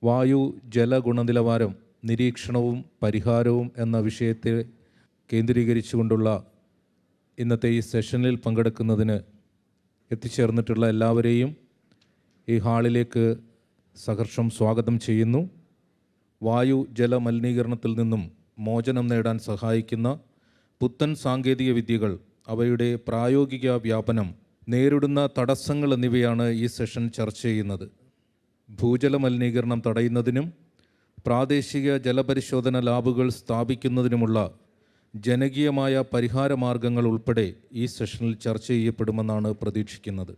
വായു ജല ഗുണനിലവാരം നിരീക്ഷണവും പരിഹാരവും എന്ന വിഷയത്തെ കേന്ദ്രീകരിച്ചുകൊണ്ടുള്ള ഇന്നത്തെ ഈ സെഷനിൽ പങ്കെടുക്കുന്നതിന് എത്തിച്ചേർന്നിട്ടുള്ള എല്ലാവരെയും ഈ ഹാളിലേക്ക് സഹർഷം സ്വാഗതം ചെയ്യുന്നു. വായു ജല മലിനീകരണത്തിൽ നിന്നും മോചനം നേടാൻ സഹായിക്കുന്ന പുത്തൻ സാങ്കേതിക വിദ്യകൾ, അവയുടെ പ്രായോഗിക വ്യാപനം, നേരിടുന്ന തടസ്സങ്ങൾ എന്നിവയാണ് ഈ സെഷൻ ചർച്ച ചെയ്യുന്നത്. ഭൂജല മലിനീകരണം തടയുന്നതിനും പ്രാദേശിക ജലപരിശോധന ലാബുകൾ സ്ഥാപിക്കുന്നതിനുമുള്ള ജനകീയമായ പരിഹാര മാർഗങ്ങൾ ഉൾപ്പെടെ ഈ സെഷനിൽ ചർച്ച ചെയ്യപ്പെടുമെന്നാണ് പ്രതീക്ഷിക്കുന്നത്.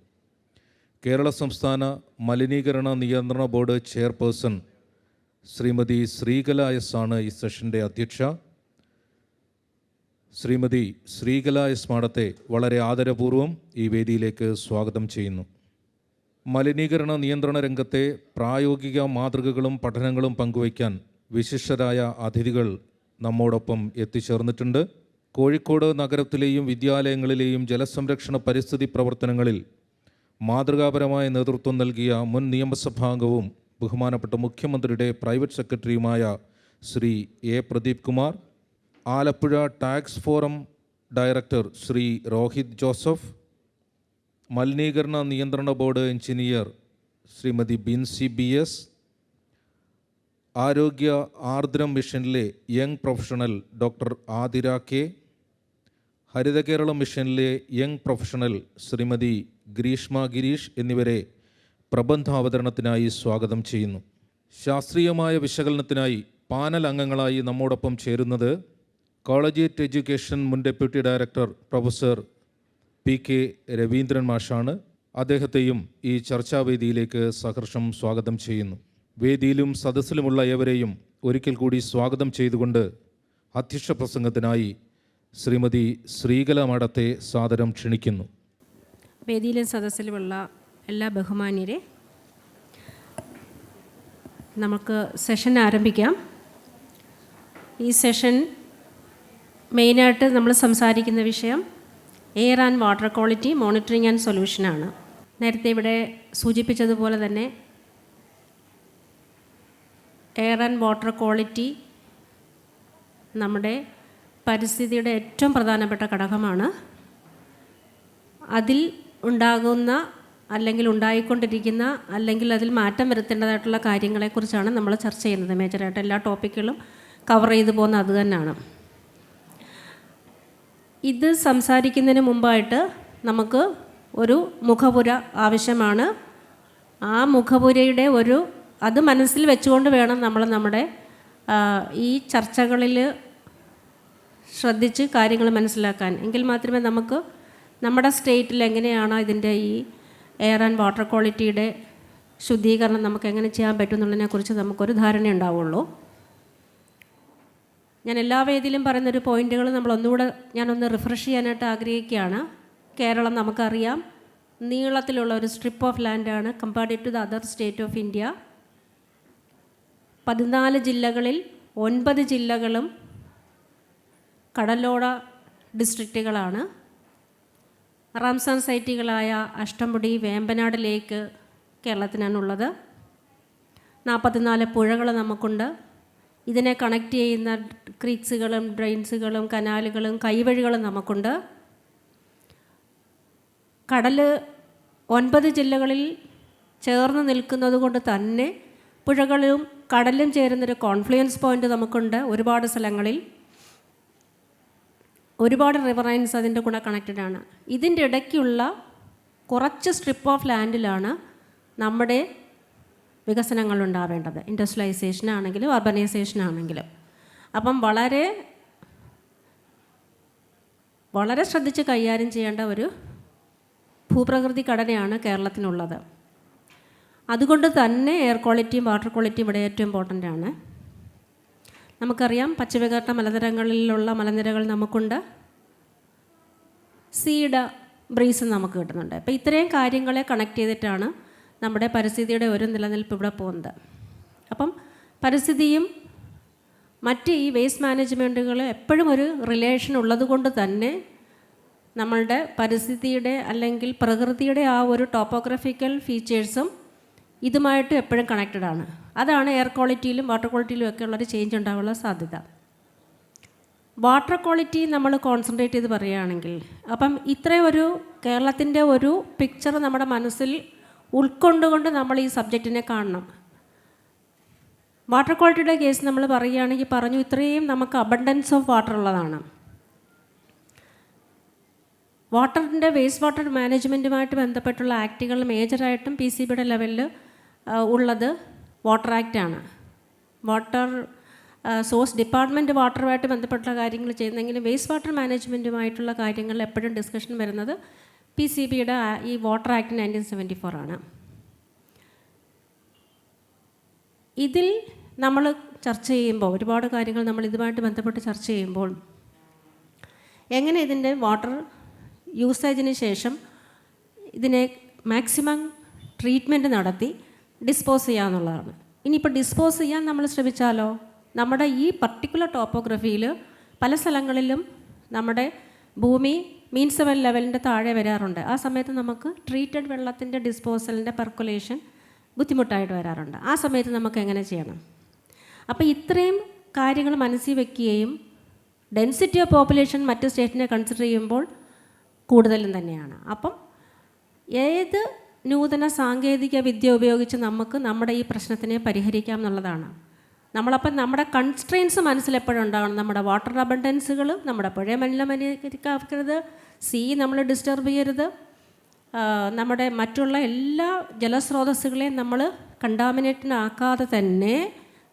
കേരള സംസ്ഥാന മലിനീകരണ നിയന്ത്രണ board chairperson Shrimati Sreekala S ആണ് ഈ സെഷൻ്റെ അധ്യക്ഷ. ശ്രീമതി ശ്രീകല എസ് മാഡത്തെ വളരെ ആദരപൂർവ്വം ഈ വേദിയിലേക്ക് സ്വാഗതം ചെയ്യുന്നു. മലിനീകരണ നിയന്ത്രണ രംഗത്തെ പ്രായോഗിക മാതൃകകളും പഠനങ്ങളും പങ്കുവയ്ക്കാൻ വിശിഷ്ടരായ അതിഥികൾ നമ്മോടൊപ്പം എത്തിച്ചേർന്നിട്ടുണ്ട്. കോഴിക്കോട് നഗരത്തിലെയും വിദ്യാലയങ്ങളിലെയും ജലസംരക്ഷണ പരിസ്ഥിതി പ്രവർത്തനങ്ങളിൽ മാതൃകാപരമായ നേതൃത്വം നൽകിയ മുൻ നിയമസഭാംഗവും ബഹുമാനപ്പെട്ട മുഖ്യമന്ത്രിയുടെ പ്രൈവറ്റ് സെക്രട്ടറിയുമായ Shri A Pradeep Kumar, Alappuzha tax forum director Shri Rohit Joseph, മലിനീകരണ നിയന്ത്രണ board engineer Shrimati Binsy BS, ആരോഗ്യ ആർദ്രം മിഷനിലെ young professional doctor Athira K, Haritha Keralam മിഷനിലെ യങ് പ്രൊഫഷണൽ ശ്രീമതി ഗ്രീഷ്മ ഗിരീഷ് എന്നിവരെ പ്രബന്ധാവതരണത്തിനായി സ്വാഗതം ചെയ്യുന്നു. ശാസ്ത്രീയമായ വിശകലനത്തിനായി പാനൽ അംഗങ്ങളായി നമ്മോടൊപ്പം ചേരുന്നത് കോളേജിയറ്റ് എഡ്യൂക്കേഷൻ മുൻ deputy director professor PK Raveendran മാഷാണ്. അദ്ദേഹത്തെയും ഈ ചർച്ചാവേദിയിലേക്ക് സഹർഷം സ്വാഗതം ചെയ്യുന്നു. വേദിയിലും സദസ്സിലുമുള്ള ഏവരെയും ഒരിക്കൽ കൂടി സ്വാഗതം ചെയ്തുകൊണ്ട് അധ്യക്ഷ പ്രസംഗത്തിനായി ശ്രീമതി ശ്രീകല മാഡത്തെ സാദരം ക്ഷണിക്കുന്നു. വേദിയിലും സദസ്സിലുമുള്ള എല്ലാ ബഹുമാന്യരെ, നമുക്ക് സെഷൻ ആരംഭിക്കാം. ഈ സെഷൻ മെയിനായിട്ട് നമ്മൾ സംസാരിക്കുന്ന വിഷയം air and water quality monitoring and സൊല്യൂഷനാണ്. നേരത്തെ ഇവിടെ സൂചിപ്പിച്ചതുപോലെ തന്നെ എയർ ആൻഡ് വാട്ടർ ക്വാളിറ്റി നമ്മുടെ പരിസ്ഥിതിയുടെ ഏറ്റവും പ്രധാനപ്പെട്ട ഘടകമാണ്. അതിൽ ഉണ്ടാകുന്ന അല്ലെങ്കിൽ ഉണ്ടായിക്കൊണ്ടിരിക്കുന്ന അല്ലെങ്കിൽ അതിൽ മാറ്റം വരുത്തേണ്ടതായിട്ടുള്ള കാര്യങ്ങളെക്കുറിച്ചാണ് നമ്മൾ ചർച്ച ചെയ്യുന്നത്. മേജറായിട്ട് എല്ലാ ടോപ്പിക്കുകളും കവർ ചെയ്തു പോകുന്ന അത് തന്നെയാണ്. ഇത് സംസാരിക്കുന്നതിന് മുമ്പായിട്ട് നമുക്ക് ഒരു മുഖപുര ആവശ്യമാണ്. ആ മുഖപുരയുടെ അത് മനസ്സിൽ വെച്ചുകൊണ്ട് വേണം നമ്മൾ നമ്മുടെ ഈ ചർച്ചകളിൽ ശ്രദ്ധിച്ച് കാര്യങ്ങൾ മനസ്സിലാക്കാൻ. എങ്കിൽ മാത്രമേ നമുക്ക് നമ്മുടെ സ്റ്റേറ്റിൽ എങ്ങനെയാണ് ഇതിൻ്റെ ഈ എയർ ആൻഡ് വാട്ടർ ക്വാളിറ്റിയുടെ ശുദ്ധീകരണം നമുക്ക് എങ്ങനെ ചെയ്യാൻ പറ്റും എന്നുള്ളതിനെക്കുറിച്ച് നമുക്കൊരു ധാരണ ഉണ്ടാവുള്ളൂ. ഞാൻ എല്ലാ വേദിയിലും പറയുന്നൊരു പോയിൻറ്റുകൾ ഞാനൊന്ന് റിഫ്രഷ് ചെയ്യാനായിട്ട് ആഗ്രഹിക്കുകയാണ്. കേരളം നമുക്കറിയാം നീളത്തിലുള്ള ഒരു സ്ട്രിപ്പ് ഓഫ് ലാൻഡാണ് compared to the other state of India. 14 ജില്ലകളിൽ 9 ജില്ലകളും കടലോര ഡിസ്ട്രിക്റ്റുകളാണ്. റാംസാർ സൈറ്റുകളായ അഷ്ടമുടി, വേമ്പനാട് ലേക്ക് കേരളത്തിനാണുള്ളത്. 44 പുഴകൾ നമുക്കുണ്ട്. ഇതിനെ കണക്ട് ചെയ്യുന്ന ക്രീക്സുകളും ഡ്രെയിൻസുകളും കനാലുകളും കൈവഴികളും നമുക്കുണ്ട്. കടൽ 9 ജില്ലകളിൽ ചേർന്ന് നിൽക്കുന്നത് കൊണ്ട് തന്നെ പുഴകളും കടലും ചേരുന്നൊരു കോൺഫ്ലുവൻസ് പോയിൻ്റ് നമുക്കുണ്ട്. ഒരുപാട് സ്ഥലങ്ങളിൽ ഒരുപാട് റിവറൈൻസ് അതിൻ്റെ കൂടെ കണക്റ്റഡ് ആണ്. ഇതിൻ്റെ ഇടയ്ക്കുള്ള കുറച്ച് സ്ട്രിപ്പ് ഓഫ് ലാൻഡിലാണ് നമ്മുടെ വികസനങ്ങൾ ഉണ്ടാവേണ്ടത്. ഇൻഡസ്ട്രിയലൈസേഷൻ ആണെങ്കിലും അർബനൈസേഷൻ ആണെങ്കിലും. അപ്പം വളരെ വളരെ ശ്രദ്ധിച്ച് കൈകാര്യം ചെയ്യേണ്ട ഒരു ഭൂപ്രകൃതി ഘടനയാണ് കേരളത്തിനുള്ളത്. അതുകൊണ്ട് തന്നെ എയർ ക്വാളിറ്റിയും വാട്ടർ ക്വാളിറ്റിയും ഇവിടെ ഏറ്റവും ഇമ്പോർട്ടൻ്റ് ആണ്. നമുക്കറിയാം പശ്ചിമഘട്ട മലനിരകളിലുള്ള മലനിരകൾ നമുക്കുണ്ട്. സീഡ് ബ്രീസ് നമുക്ക് കിട്ടുന്നുണ്ട്. അപ്പോൾ ഇത്രയും കാര്യങ്ങളെ കണക്ട് ചെയ്തിട്ടാണ് നമ്മുടെ പരിസ്ഥിതിയുടെ ഒരു നിലനിൽപ്പ് ഇവിടെ പോകുന്നത്. അപ്പം പരിസ്ഥിതിയും മറ്റ് ഈ വേസ്റ്റ് മാനേജ്മെൻറ്റുകൾ എപ്പോഴും ഒരു റിലേഷൻ ഉള്ളത് കൊണ്ട് തന്നെ നമ്മളുടെ പരിസ്ഥിതിയുടെ അല്ലെങ്കിൽ പ്രകൃതിയുടെ ആ ഒരു ടോപ്പോഗ്രഫിക്കൽ ഫീച്ചേഴ്സും ഇതുമായിട്ട് എപ്പോഴും കണക്റ്റഡ് ആണ്. അതാണ് എയർ ക്വാളിറ്റിയിലും വാട്ടർ ക്വാളിറ്റിയിലും ഒക്കെ ഉള്ളൊരു ചേഞ്ച് ഉണ്ടാകാനുള്ള സാധ്യത. വാട്ടർ ക്വാളിറ്റി നമ്മൾ കോൺസെൻട്രേറ്റ് ചെയ്ത് പറയുകയാണെങ്കിൽ, അപ്പം ഇത്രയും ഒരു കേരളത്തിൻ്റെ ഒരു പിക്ചർ നമ്മുടെ മനസ്സിൽ ഉൾക്കൊണ്ടുകൊണ്ട് നമ്മൾ ഈ സബ്ജക്റ്റിനെ കാണണം. വാട്ടർ ക്വാളിറ്റിയുടെ കേസ് നമ്മൾ പറയുകയാണെങ്കിൽ പറഞ്ഞു, ഇത്രയും നമുക്ക് അബണ്ടൻസ് ഓഫ് വാട്ടർ ഉള്ളതാണ്. വാട്ടറിൻ്റെ വേസ്റ്റ് വാട്ടർ മാനേജ്മെൻറ്റുമായിട്ട് ബന്ധപ്പെട്ടുള്ള ആക്റ്റുകൾ മേജറായിട്ടും PCBയുടെ ലെവലിൽ ഉള്ളത് വാട്ടർ ആക്റ്റാണ്. വാട്ടർ സോഴ്സ് ഡിപ്പാർട്ട്മെൻറ്റ് വാട്ടറുമായിട്ട് ബന്ധപ്പെട്ട കാര്യങ്ങൾ ചെയ്യുന്നെങ്കിലും വേസ്റ്റ് വാട്ടർ മാനേജ്മെൻറ്റുമായിട്ടുള്ള കാര്യങ്ങൾ എപ്പോഴും ഡിസ്കഷൻ വരുന്നത് PCBയുടെ ഈ വാട്ടർ ആക്ട് 1974 ആണ്. ഇതിൽ നമ്മൾ ചർച്ച ചെയ്യുമ്പോൾ ഒരുപാട് കാര്യങ്ങൾ നമ്മൾ ഇതുമായിട്ട് ബന്ധപ്പെട്ട് ചർച്ച ചെയ്യുമ്പോൾ എങ്ങനെ ഇതിൻ്റെ വാട്ടർ യൂസേജിന് ശേഷം ഇതിനെ മാക്സിമം ട്രീറ്റ്മെൻറ്റ് നടത്തി ഡിസ്പോസ് ചെയ്യാമെന്നുള്ളതാണ്. ഇനിയിപ്പോൾ ഡിസ്പോസ് ചെയ്യാൻ നമ്മൾ ശ്രമിച്ചാലോ, നമ്മുടെ ഈ പർട്ടിക്കുലർ ടോപ്പോഗ്രഫിയിൽ പല സ്ഥലങ്ങളിലും നമ്മുടെ ഭൂമി മീൻ സെവൻ ലെവലിൻ്റെ താഴെ വരാറുണ്ട്. ആ സമയത്ത് നമുക്ക് ട്രീറ്റഡ് വെള്ളത്തിൻ്റെ ഡിസ്പോസലിൻ്റെ പെർക്കുലേഷൻ ബുദ്ധിമുട്ടായിട്ട് വരാറുണ്ട്. ആ സമയത്ത് നമുക്ക് എങ്ങനെ ചെയ്യണം? അപ്പോൾ ഇത്രയും കാര്യങ്ങൾ മനസ്സിൽ വയ്ക്കുകയും ഡെൻസിറ്റി ഓഫ് പോപ്പുലേഷൻ മറ്റ് സ്റ്റേറ്റിനെ കൺസിഡർ ചെയ്യുമ്പോൾ കൂടുതലും തന്നെയാണ്. അപ്പം ഏത് നൂതന സാങ്കേതിക വിദ്യ ഉപയോഗിച്ച് നമുക്ക് നമ്മുടെ ഈ പ്രശ്നത്തിനെ പരിഹരിക്കാം എന്നുള്ളതാണ്. നമ്മളപ്പം നമ്മുടെ കൺസ്ട്രെയിൻസ് മനസ്സിലെപ്പോഴും ഉണ്ടാകണം. നമ്മുടെ വാട്ടർ അബണ്ടൻസുകൾ, നമ്മുടെ പുഴ മലിനീകരിക്കരുത്, സീ നമ്മൾ ഡിസ്റ്റർബ് ചെയ്യരുത്, നമ്മുടെ മറ്റുള്ള എല്ലാ ജലസ്രോതസ്സുകളെയും നമ്മൾ കണ്ടാമിനേറ്റഡ് തന്നെ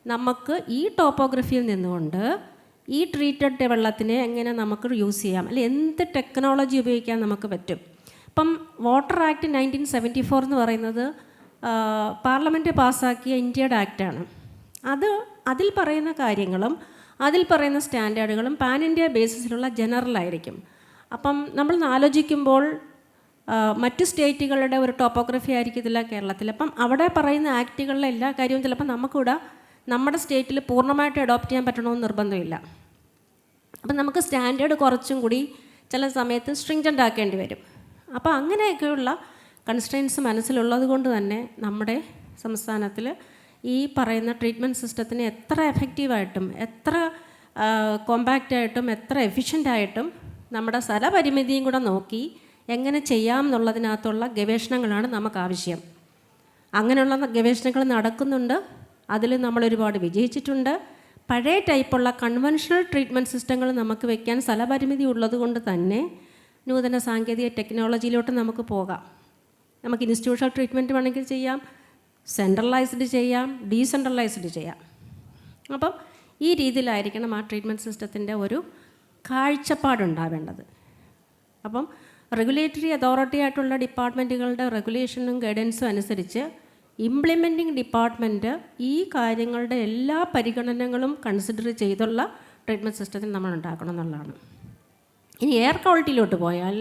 നമുക്ക് ഈ ടോപ്പോഗ്രഫിയിൽ നിന്നുകൊണ്ട് ഈ ട്രീറ്റഡ് വെള്ളത്തിനെ എങ്ങനെ നമുക്ക് യൂസ് ചെയ്യാം, അല്ലെങ്കിൽ എന്ത് ടെക്നോളജി ഉപയോഗിക്കാൻ നമുക്ക് പറ്റും. ഇപ്പം വാട്ടർ ആക്ട് 1974 എന്ന് പറയുന്നത് പാർലമെൻറ്റ് പാസ്സാക്കിയ ഇന്ത്യയുടെ ആക്റ്റാണ്. അതിൽ പറയുന്ന കാര്യങ്ങളും അതിൽ പറയുന്ന സ്റ്റാൻഡേർഡുകളും പാൻ ഇന്ത്യ ബേസിസിലുള്ള ജനറലായിരിക്കും. അപ്പം നമ്മൾ ആലോചിക്കുമ്പോൾ മറ്റു സ്റ്റേറ്റുകളുടെ ഒരു ടോപ്പോഗ്രഫി ആയിരിക്കത്തില്ല കേരളത്തിൽ. അപ്പം അവിടെ പറയുന്ന ആക്റ്റുകളിലെ എല്ലാ കാര്യവും ചിലപ്പോൾ നമുക്കിവിടെ നമ്മുടെ സ്റ്റേറ്റിൽ പൂർണ്ണമായിട്ട് അഡോപ്റ്റ് ചെയ്യാൻ പറ്റണമെന്ന് നിർബന്ധമില്ല. അപ്പം നമുക്ക് സ്റ്റാൻഡേർഡ് കുറച്ചും കൂടി ചില സമയത്ത് സ്ട്രിങ്ജൻ്റ് ആക്കേണ്ടി വരും. അപ്പോൾ അങ്ങനെയൊക്കെയുള്ള കൺസ്ട്രെയിൻസ് മനസ്സിലുള്ളത് കൊണ്ട് തന്നെ നമ്മുടെ സംസ്ഥാനത്തിൽ ഈ പറയുന്ന ട്രീറ്റ്മെൻറ്റ് സിസ്റ്റത്തിന് എത്ര എഫക്റ്റീവായിട്ടും എത്ര കോമ്പാക്റ്റായിട്ടും എത്ര എഫിഷ്യൻ്റായിട്ടും നമ്മുടെ സ്ഥലപരിമിതിയും കൂടെ നോക്കി എങ്ങനെ ചെയ്യാം എന്നുള്ളതിനകത്തുള്ള ഗവേഷണങ്ങളാണ് നമുക്ക് ആവശ്യം. അങ്ങനെയുള്ള ഗവേഷണങ്ങൾ നടക്കുന്നുണ്ട്. അതിൽ നമ്മളൊരുപാട് വിജയിച്ചിട്ടുണ്ട്. പഴയ ടൈപ്പുള്ള കൺവെൻഷണൽ ട്രീറ്റ്മെൻറ്റ് സിസ്റ്റങ്ങൾ നമുക്ക് വയ്ക്കാൻ സ്ഥലപരിമിതി ഉള്ളത് കൊണ്ട് തന്നെ നൂതന സാങ്കേതിക ടെക്നോളജിയിലോട്ട് നമുക്ക് പോകാം. നമുക്ക് ഇൻസ്റ്റിറ്റ്യൂഷണൽ ട്രീറ്റ്മെൻറ്റ് വേണമെങ്കിൽ ചെയ്യാം, സെൻട്രലൈസ്ഡ് ചെയ്യാം, ഡീസെൻട്രലൈസ്ഡ് ചെയ്യാം. അപ്പം ഈ രീതിയിലായിരിക്കണം ആ ട്രീറ്റ്മെൻറ്റ് സിസ്റ്റത്തിൻ്റെ ഒരു കാഴ്ചപ്പാടുണ്ടാവേണ്ടത്. അപ്പം റെഗുലേറ്ററി അതോറിറ്റി ആയിട്ടുള്ള ഡിപ്പാർട്ട്മെൻറ്റുകളുടെ റെഗുലേഷനും ഗൈഡൻസും അനുസരിച്ച് ഇംപ്ലിമെൻറ്റിംഗ് ഡിപ്പാർട്ട്മെൻറ്റ് ഈ കാര്യങ്ങളുടെ എല്ലാ പരിഗണനകളും കൺസിഡർ ചെയ്തുള്ള ട്രീറ്റ്മെൻറ്റ് സിസ്റ്റത്തിന് നമ്മൾ ഉണ്ടാക്കണം എന്നുള്ളതാണ്. ഇനി എയർ ക്വാളിറ്റിയിലോട്ട് പോയാൽ,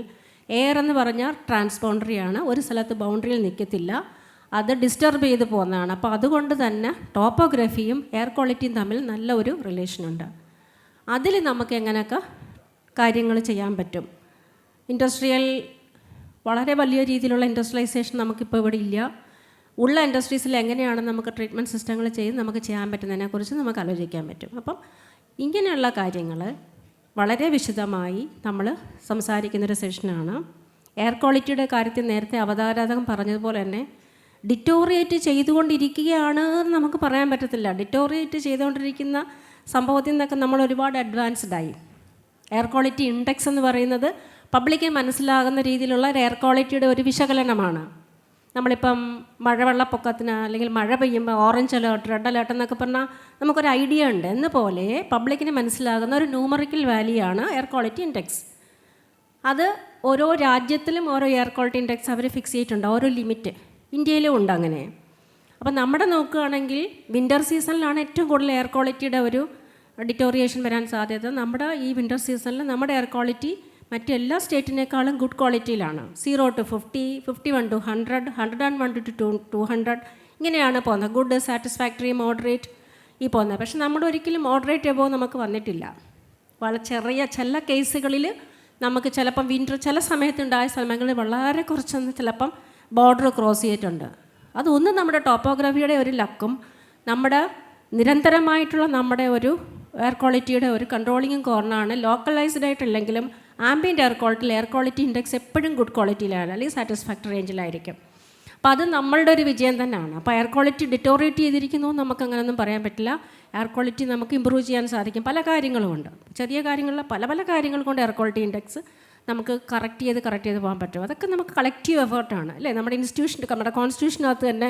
എയർ എന്ന് പറഞ്ഞാൽ ട്രാൻസ്ബൗണ്ടറിയാണ്, ഒരു സ്ഥലത്ത് ബൗണ്ടറിയിൽ നിൽക്കത്തില്ല, അത് ഡിസ്റ്റർബ് ചെയ്ത് പോകുന്നതാണ്. അപ്പോൾ അതുകൊണ്ട് തന്നെ ടോപ്പോഗ്രഫിയും എയർ ക്വാളിറ്റിയും തമ്മിൽ നല്ല ഒരു റിലേഷനുണ്ട്. അതിൽ നമുക്ക് എങ്ങനെയൊക്കെ കാര്യങ്ങൾ ചെയ്യാൻ പറ്റും? ഇൻഡസ്ട്രിയൽ വളരെ വലിയ രീതിയിലുള്ള ഇൻഡസ്ട്രിയലൈസേഷൻ നമുക്കിപ്പോൾ ഇവിടെ ഇല്ല. ഉള്ള ഇൻഡസ്ട്രീസിൽ എങ്ങനെയാണ് നമുക്ക് ട്രീറ്റ്മെൻറ്റ് സിസ്റ്റങ്ങൾ ചെയ്ത് നമുക്ക് ചെയ്യാൻ പറ്റുന്നതിനെക്കുറിച്ച് നമുക്ക് ആലോചിക്കാൻ പറ്റും. അപ്പം ഇങ്ങനെയുള്ള കാര്യങ്ങൾ വളരെ വിശദമായി നമ്മൾ സംസാരിക്കുന്നൊരു സെഷനാണ്. എയർ ക്വാളിറ്റിയുടെ കാര്യത്തിൽ നേരത്തെ അവതാരകൻ പറഞ്ഞതുപോലെ തന്നെ ഡിറ്റോറിയേറ്റ് ചെയ്തുകൊണ്ടിരിക്കുകയാണ് എന്ന് നമുക്ക് പറയാൻ പറ്റത്തില്ല. ഡിറ്റോറിയേറ്റ് ചെയ്തുകൊണ്ടിരിക്കുന്ന സംഭവത്തിൽ നിന്നൊക്കെ നമ്മൾ ഒരുപാട് അഡ്വാൻസ്ഡായി. എയർ ക്വാളിറ്റി ഇൻഡെക്സ് എന്ന് പറയുന്നത് പബ്ലിക്കിന് മനസ്സിലാകുന്ന രീതിയിലുള്ള ഒരു എയർ ക്വാളിറ്റിയുടെ ഒരു വിശകലനമാണ്. നമ്മളിപ്പം മഴവെള്ളപ്പൊക്കത്തിന് അല്ലെങ്കിൽ മഴ പെയ്യുമ്പോൾ ഓറഞ്ച് അലേർട്ട്, റെഡ് അലേർട്ട് എന്നൊക്കെ പറഞ്ഞാൽ നമുക്കൊരു ഐഡിയ ഉണ്ട്. എന്ന പോലെ പബ്ലിക്കിന് മനസ്സിലാകുന്ന ഒരു ന്യൂമറിക്കൽ വാല്യൂ ആണ് എയർ ക്വാളിറ്റി ഇൻഡെക്സ്. അത് ഓരോ രാജ്യത്തിലും ഓരോ എയർ ക്വാളിറ്റി ഇൻഡെക്സ് അവർ ഫിക്സ് ചെയ്തിട്ടുണ്ട്, ഓരോ ലിമിറ്റ്. ഇന്ത്യയിലും ഉണ്ട് അങ്ങനെ. അപ്പം നമ്മുടെ നോക്കുകയാണെങ്കിൽ വിൻ്റർ സീസണിലാണ് ഏറ്റവും കൂടുതൽ എയർ ക്വാളിറ്റിയുടെ ഒരു ഡിറ്റോറിയേഷൻ വരാൻ സാധ്യത. നമ്മുടെ ഈ വിൻ്റർ സീസണിൽ നമ്മുടെ എയർ ക്വാളിറ്റി മറ്റെല്ലാ സ്റ്റേറ്റിനേക്കാളും ഗുഡ് ക്വാളിറ്റിയിലാണ്. 0 to 50, 51 to 100, 101 to 200 ഇങ്ങനെയാണ് പോകുന്നത്. ഗുഡ്, സാറ്റിസ്ഫാക്ടറി, മോഡറേറ്റ് ഈ പോകുന്നത്. പക്ഷെ നമ്മുടെ ഒരിക്കലും മോഡറേറ്റ് എബോവ് നമുക്ക് വന്നിട്ടില്ല. വളരെ ചെറിയ ചില കേസുകളിൽ നമുക്ക് ചിലപ്പം വിൻ്റർ ചില സമയത്തുണ്ടായ സമയങ്ങളിൽ വളരെ കുറച്ചൊന്ന് ചിലപ്പം ബോർഡർ ക്രോസ് ചെയ്തിട്ടുണ്ട്. അതൊന്നും നമ്മുടെ ടോപ്പോഗ്രഫിയുടെ ഒരു ലക്കും നമ്മുടെ നിരന്തരമായിട്ടുള്ള നമ്മുടെ ഒരു എയർ ക്വാളിറ്റിയുടെ ഒരു കൺട്രോളിങ്ങും കോർണറാണ്. ലോക്കലൈസ്ഡ് ആയിട്ടില്ലെങ്കിലും ആംബിയൻ്റ് എയർ ക്വാളിറ്റി ഇൻഡെക്സ് എപ്പോഴും ഗുഡ് ക്വാളിറ്റിയിലാണ്, അല്ലെങ്കിൽ സാറ്റിസ്ഫാക്ടറി റേഞ്ചിലായിരിക്കും. അപ്പോൾ അത് നമ്മളുടെ ഒരു വിജയം തന്നെയാണ്. അപ്പോൾ എയർ ക്വാളിറ്റി ഡിറ്റോറിയേറ്റ് ചെയ്തിരിക്കുന്നു നമുക്ക് അങ്ങനെയൊന്നും പറയാൻ പറ്റില്ല. എയർ ക്വാളിറ്റി നമുക്ക് ഇമ്പ്രൂവ് ചെയ്യാൻ സാധിക്കും. പല കാര്യങ്ങളുമുണ്ട്, ചെറിയ കാര്യങ്ങളിൽ പല കാര്യങ്ങൾ കൊണ്ട് എയർ ക്വാളിറ്റി ഇൻഡെക്സ് നമുക്ക് കറക്റ്റ് ചെയ്ത് പോകാൻ പറ്റും. അതൊക്കെ നമുക്ക് കളക്റ്റീവ് എഫേർട്ടാണ് അല്ലേ. നമ്മുടെ ഇൻസ്റ്റിറ്റ്യൂഷൻ്റെ നമ്മുടെ കോൺസ്റ്റിറ്റ്യൂഷനകത്ത് തന്നെ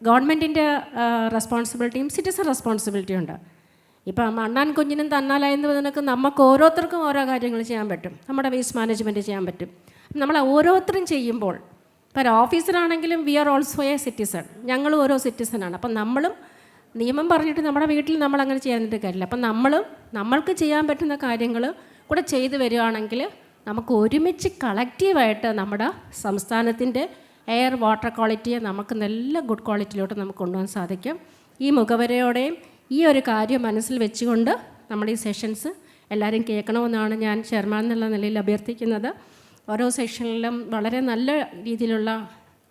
ഗവൺമെൻറ്റിൻ്റെ റെസ്പോൺസിബിലിറ്റിയും സിറ്റിസൺ റെസ്പോൺസിബിലിറ്റിയും ഉണ്ട്. ഇപ്പം അണ്ണാൻ കുഞ്ഞിനും തന്നാലായെന്നതിനൊക്കെ നമുക്ക് ഓരോരുത്തർക്കും ഓരോ കാര്യങ്ങൾ ചെയ്യാൻ പറ്റും. നമ്മുടെ വേസ്റ്റ് മാനേജ്മെൻറ്റ് ചെയ്യാൻ പറ്റും. നമ്മൾ ഓരോരുത്തരും ചെയ്യുമ്പോൾ ഇപ്പോൾ ഒരു ഓഫീസറാണെങ്കിലും we are also a citizen, ഞങ്ങളും ഓരോ സിറ്റിസണാണ്. അപ്പം നമ്മളും നിയമം പറഞ്ഞിട്ട് നമ്മുടെ വീട്ടിൽ നമ്മളങ്ങനെ ചെയ്യാനായിട്ട് കാര്യമില്ല. അപ്പം നമ്മൾക്ക് ചെയ്യാൻ പറ്റുന്ന കാര്യങ്ങൾ കൂടെ ചെയ്തു വരികയാണെങ്കിൽ നമുക്ക് ഒരുമിച്ച് കളക്റ്റീവായിട്ട് നമ്മുടെ സംസ്ഥാനത്തിൻ്റെ എയർ വാട്ടർ ക്വാളിറ്റിയെ നമുക്ക് നല്ല ഗുഡ് ക്വാളിറ്റിയിലോട്ട് നമുക്ക് കൊണ്ടുപോകാൻ സാധിക്കും. ഈ മുഖവരയോടെയും ഈ ഒരു കാര്യം മനസ്സിൽ വെച്ചുകൊണ്ട് നമ്മൾ ഈ സെഷൻസ് എല്ലാവരും കേൾക്കണമെന്നാണ് ഞാൻ ചെയർമാൻ എന്നുള്ള നിലയിൽ അഭ്യർത്ഥിക്കുന്നത്. ഓരോ സെഷനിലും വളരെ നല്ല രീതിയിലുള്ള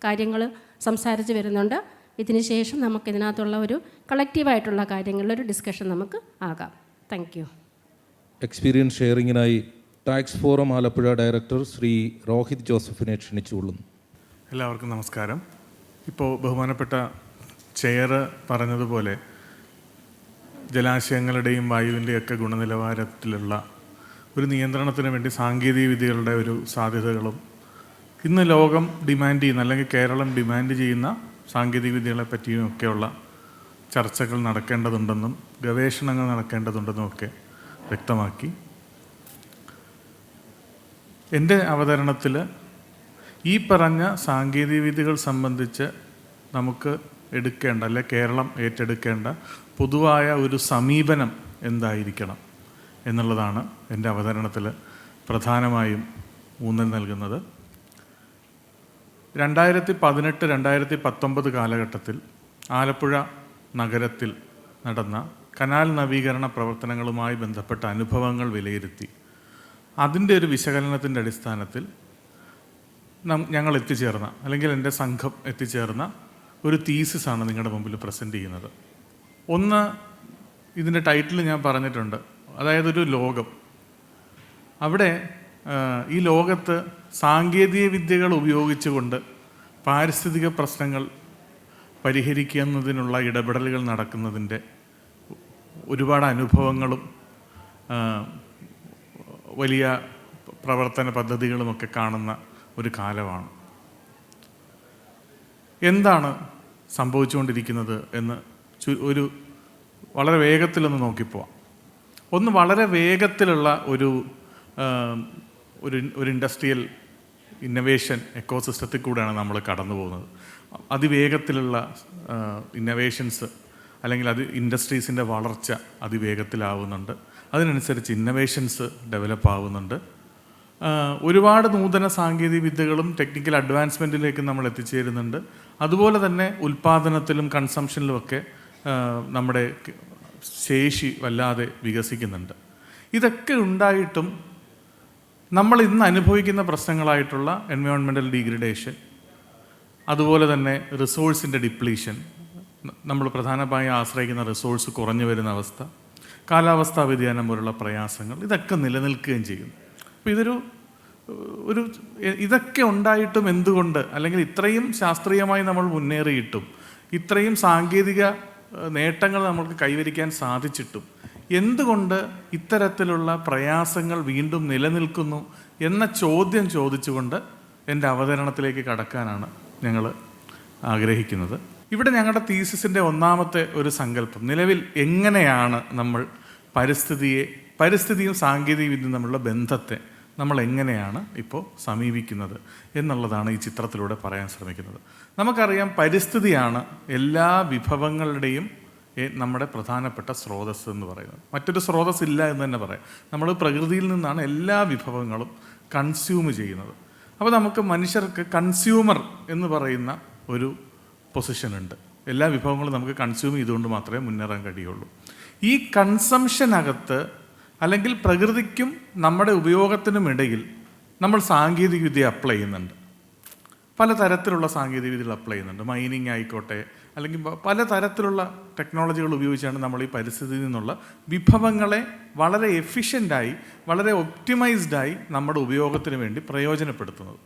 കാര്യങ്ങൾ സംസാരിച്ച് വരുന്നുണ്ട്. ഇതിന് ശേഷം നമുക്ക് ഇതിനകത്തുള്ള ഒരു കളക്റ്റീവായിട്ടുള്ള കാര്യങ്ങളിലൊരു ഡിസ്കഷൻ നമുക്ക് ആകാം. Thank you. എക്സ്പീരിയൻസ് ഷെയറിങ്ങിനായി tax forum Alappuzha director Shri Rohit ജോസഫിനെ ക്ഷണിച്ചുകൊള്ളുന്നു. എല്ലാവർക്കും നമസ്കാരം. ഇപ്പോൾ ബഹുമാനപ്പെട്ട ചെയർ പറഞ്ഞതുപോലെ ജലാശയങ്ങളുടെയും വായുവിൻ്റെയൊക്കെ ഗുണനിലവാരത്തിലുള്ള ഒരു നിയന്ത്രണത്തിന് വേണ്ടി സാങ്കേതിക വിദ്യകളുടെ ഒരു സാധ്യതകളും ഇന്ന് ലോകം ഡിമാൻഡ് ചെയ്യുന്ന അല്ലെങ്കിൽ കേരളം ഡിമാൻഡ് ചെയ്യുന്ന സാങ്കേതിക വിദ്യകളെ പറ്റിയും ഒക്കെയുള്ള ചർച്ചകൾ നടക്കേണ്ടതുണ്ടെന്നും ഗവേഷണങ്ങൾ നടക്കേണ്ടതുണ്ടെന്നും ഒക്കെ വ്യക്തമാക്കി. എൻ്റെ അവതരണത്തിൽ ഈ പറഞ്ഞ സാങ്കേതിക വിദ്യകൾ സംബന്ധിച്ച് നമുക്ക് എടുക്കേണ്ട അല്ലെ കേരളം ഏറ്റെടുക്കേണ്ട പൊതുവായ ഒരു സമീപനം എന്തായിരിക്കണം എന്നുള്ളതാണ് എൻ്റെ അവതരണത്തിൽ പ്രധാനമായും ഊന്നൽ നൽകുന്നത്. 2018-2019 കാലഘട്ടത്തിൽ ആലപ്പുഴ നഗരത്തിൽ നടന്ന കനാൽ നവീകരണ പ്രവർത്തനങ്ങളുമായി ബന്ധപ്പെട്ട അനുഭവങ്ങൾ വിലയിരുത്തി അതിൻ്റെ ഒരു വിശകലനത്തിൻ്റെ അടിസ്ഥാനത്തിൽ ഞങ്ങൾ എത്തിച്ചേർന്ന അല്ലെങ്കിൽ എൻ്റെ സംഘം എത്തിച്ചേർന്ന ഒരു തീസിസാണ് നിങ്ങളുടെ മുമ്പിൽ പ്രസൻറ്റ് ചെയ്യുന്നത്. ഒന്ന്, ഇതിൻ്റെ ടൈറ്റിൽ ഞാൻ പറഞ്ഞിട്ടുണ്ട്, അതായത് ഒരു ലോകം. അവിടെ ഈ ലോകത്ത് സാങ്കേതിക വിദ്യകൾ ഉപയോഗിച്ചുകൊണ്ട് പാരിസ്ഥിതിക പ്രശ്നങ്ങൾ പരിഹരിക്കുന്നതിനുള്ള ഇടപെടലുകൾ നടക്കുന്നതിൻ്റെ ഒരുപാട് അനുഭവങ്ങളും വലിയ പ്രവർത്തന പദ്ധതികളുമൊക്കെ കാണുന്ന ഒരു കാലമാണ്. എന്താണ് സംഭവിച്ചുകൊണ്ടിരിക്കുന്നത് എന്ന് ഒരു വളരെ വേഗത്തിലൊന്ന് നോക്കിപ്പോവാം. ഒന്ന്, വളരെ വേഗത്തിലുള്ള ഒരു ഇൻഡസ്ട്രിയൽ ഇന്നവേഷൻ എക്കോസിസ്റ്റത്തിൽ കൂടെയാണ് നമ്മൾ കടന്നു പോകുന്നത്. അതിവേഗത്തിലുള്ള ഇന്നവേഷൻസ് അല്ലെങ്കിൽ ഇൻഡസ്ട്രീസിൻ്റെ വളർച്ച അതിവേഗത്തിലാവുന്നുണ്ട്. അതിനനുസരിച്ച് ഇന്നവേഷൻസ് ഡെവലപ്പ് ആവുന്നുണ്ട്. ഒരുപാട് നൂതന സാങ്കേതിക വിദ്യകളും ടെക്നിക്കൽ അഡ്വാൻസ്മെൻറ്റിലേക്ക് നമ്മൾ എത്തിച്ചേരുന്നുണ്ട്. അതുപോലെ തന്നെ ഉൽപ്പാദനത്തിലും കൺസംഷനിലുമൊക്കെ നമ്മുടെ ശേഷി വല്ലാതെ വികസിക്കുന്നുണ്ട്. ഇതൊക്കെ ഉണ്ടായിട്ടും നമ്മൾ ഇന്ന് അനുഭവിക്കുന്ന പ്രശ്നങ്ങളായിട്ടുള്ള എൻവയോൺമെൻറ്റൽ ഡീഗ്രഡേഷൻ, അതുപോലെ തന്നെ റിസോഴ്സിൻ്റെ ഡിപ്ലീഷൻ, നമ്മൾ പ്രധാനമായും ആശ്രയിക്കുന്ന റിസോഴ്സ് കുറഞ്ഞു വരുന്ന അവസ്ഥ, കാലാവസ്ഥാ വ്യതിയാനം പോലുള്ള പ്രയാസങ്ങൾ, ഇതൊക്കെ നിലനിൽക്കുകയും ചെയ്യും. അപ്പോൾ ഇതൊക്കെ ഉണ്ടായിട്ടും എന്തുകൊണ്ട്, അല്ലെങ്കിൽ ഇത്രയും ശാസ്ത്രീയമായി നമ്മൾ മുന്നേറിയിട്ടും ഇത്രയും സാങ്കേതിക നേട്ടങ്ങൾ നമ്മൾക്ക് കൈവരിക്കാൻ സാധിച്ചിട്ടും എന്തുകൊണ്ട് ഇത്തരത്തിലുള്ള പ്രയാസങ്ങൾ വീണ്ടും നിലനിൽക്കുന്നു എന്ന ചോദ്യം ചോദിച്ചുകൊണ്ട് എൻ്റെ അവതരണത്തിലേക്ക് കടക്കാനാണ് ഞങ്ങൾ ആഗ്രഹിക്കുന്നത്. ഇവിടെ ഞങ്ങളുടെ തീസിസിൻ്റെ ഒന്നാമത്തെ ഒരു സങ്കല്പം, നിലവിൽ എങ്ങനെയാണ് നമ്മൾ പരിസ്ഥിതിയും സാങ്കേതിക വിദ്യയും തമ്മിലുള്ള ബന്ധത്തെ നമ്മൾ എങ്ങനെയാണ് ഇപ്പോൾ സമീപിക്കുന്നത് എന്നുള്ളതാണ് ഈ ചിത്രത്തിലൂടെ പറയാൻ ശ്രമിക്കുന്നത്. നമുക്കറിയാം, പരിസ്ഥിതിയാണ് എല്ലാ വിഭവങ്ങളുടെയും നമ്മുടെ പ്രധാനപ്പെട്ട സ്രോതസ്സ് എന്ന് പറയുന്നത്. മറ്റൊരു സ്രോതസ് ഇല്ല എന്ന് തന്നെ പറയാം. നമ്മൾ പ്രകൃതിയിൽ നിന്നാണ് എല്ലാ വിഭവങ്ങളും കൺസ്യൂം ചെയ്യുന്നത്. അപ്പോൾ നമുക്ക് മനുഷ്യർക്ക് കൺസ്യൂമർ എന്ന് പറയുന്ന ഒരു പൊസിഷനുണ്ട്. എല്ലാ വിഭവങ്ങളും നമുക്ക് കൺസ്യൂം ചെയ്തുകൊണ്ട് മാത്രമേ മുന്നേറാൻ കഴിയുള്ളൂ. ഈ കൺസംഷനകത്ത് അല്ലെങ്കിൽ പ്രകൃതിക്കും നമ്മുടെ ഉപയോഗത്തിനുമിടയിൽ നമ്മൾ സാങ്കേതിക വിദ്യ അപ്ലൈ ചെയ്യുന്നുണ്ട്. പലതരത്തിലുള്ള സാങ്കേതിക വിദ്യകൾ അപ്ലൈ ചെയ്യുന്നുണ്ട്. മൈനിങ് ആയിക്കോട്ടെ, അല്ലെങ്കിൽ പലതരത്തിലുള്ള ടെക്നോളജികൾ ഉപയോഗിച്ചാണ് നമ്മൾ ഈ പരിസ്ഥിതിയിൽ നിന്നുള്ള വിഭവങ്ങളെ വളരെ എഫിഷ്യൻ്റായി, വളരെ ഒപ്റ്റിമൈസ്ഡായി നമ്മുടെ ഉപയോഗത്തിന് വേണ്ടി പ്രയോജനപ്പെടുത്തുന്നത്.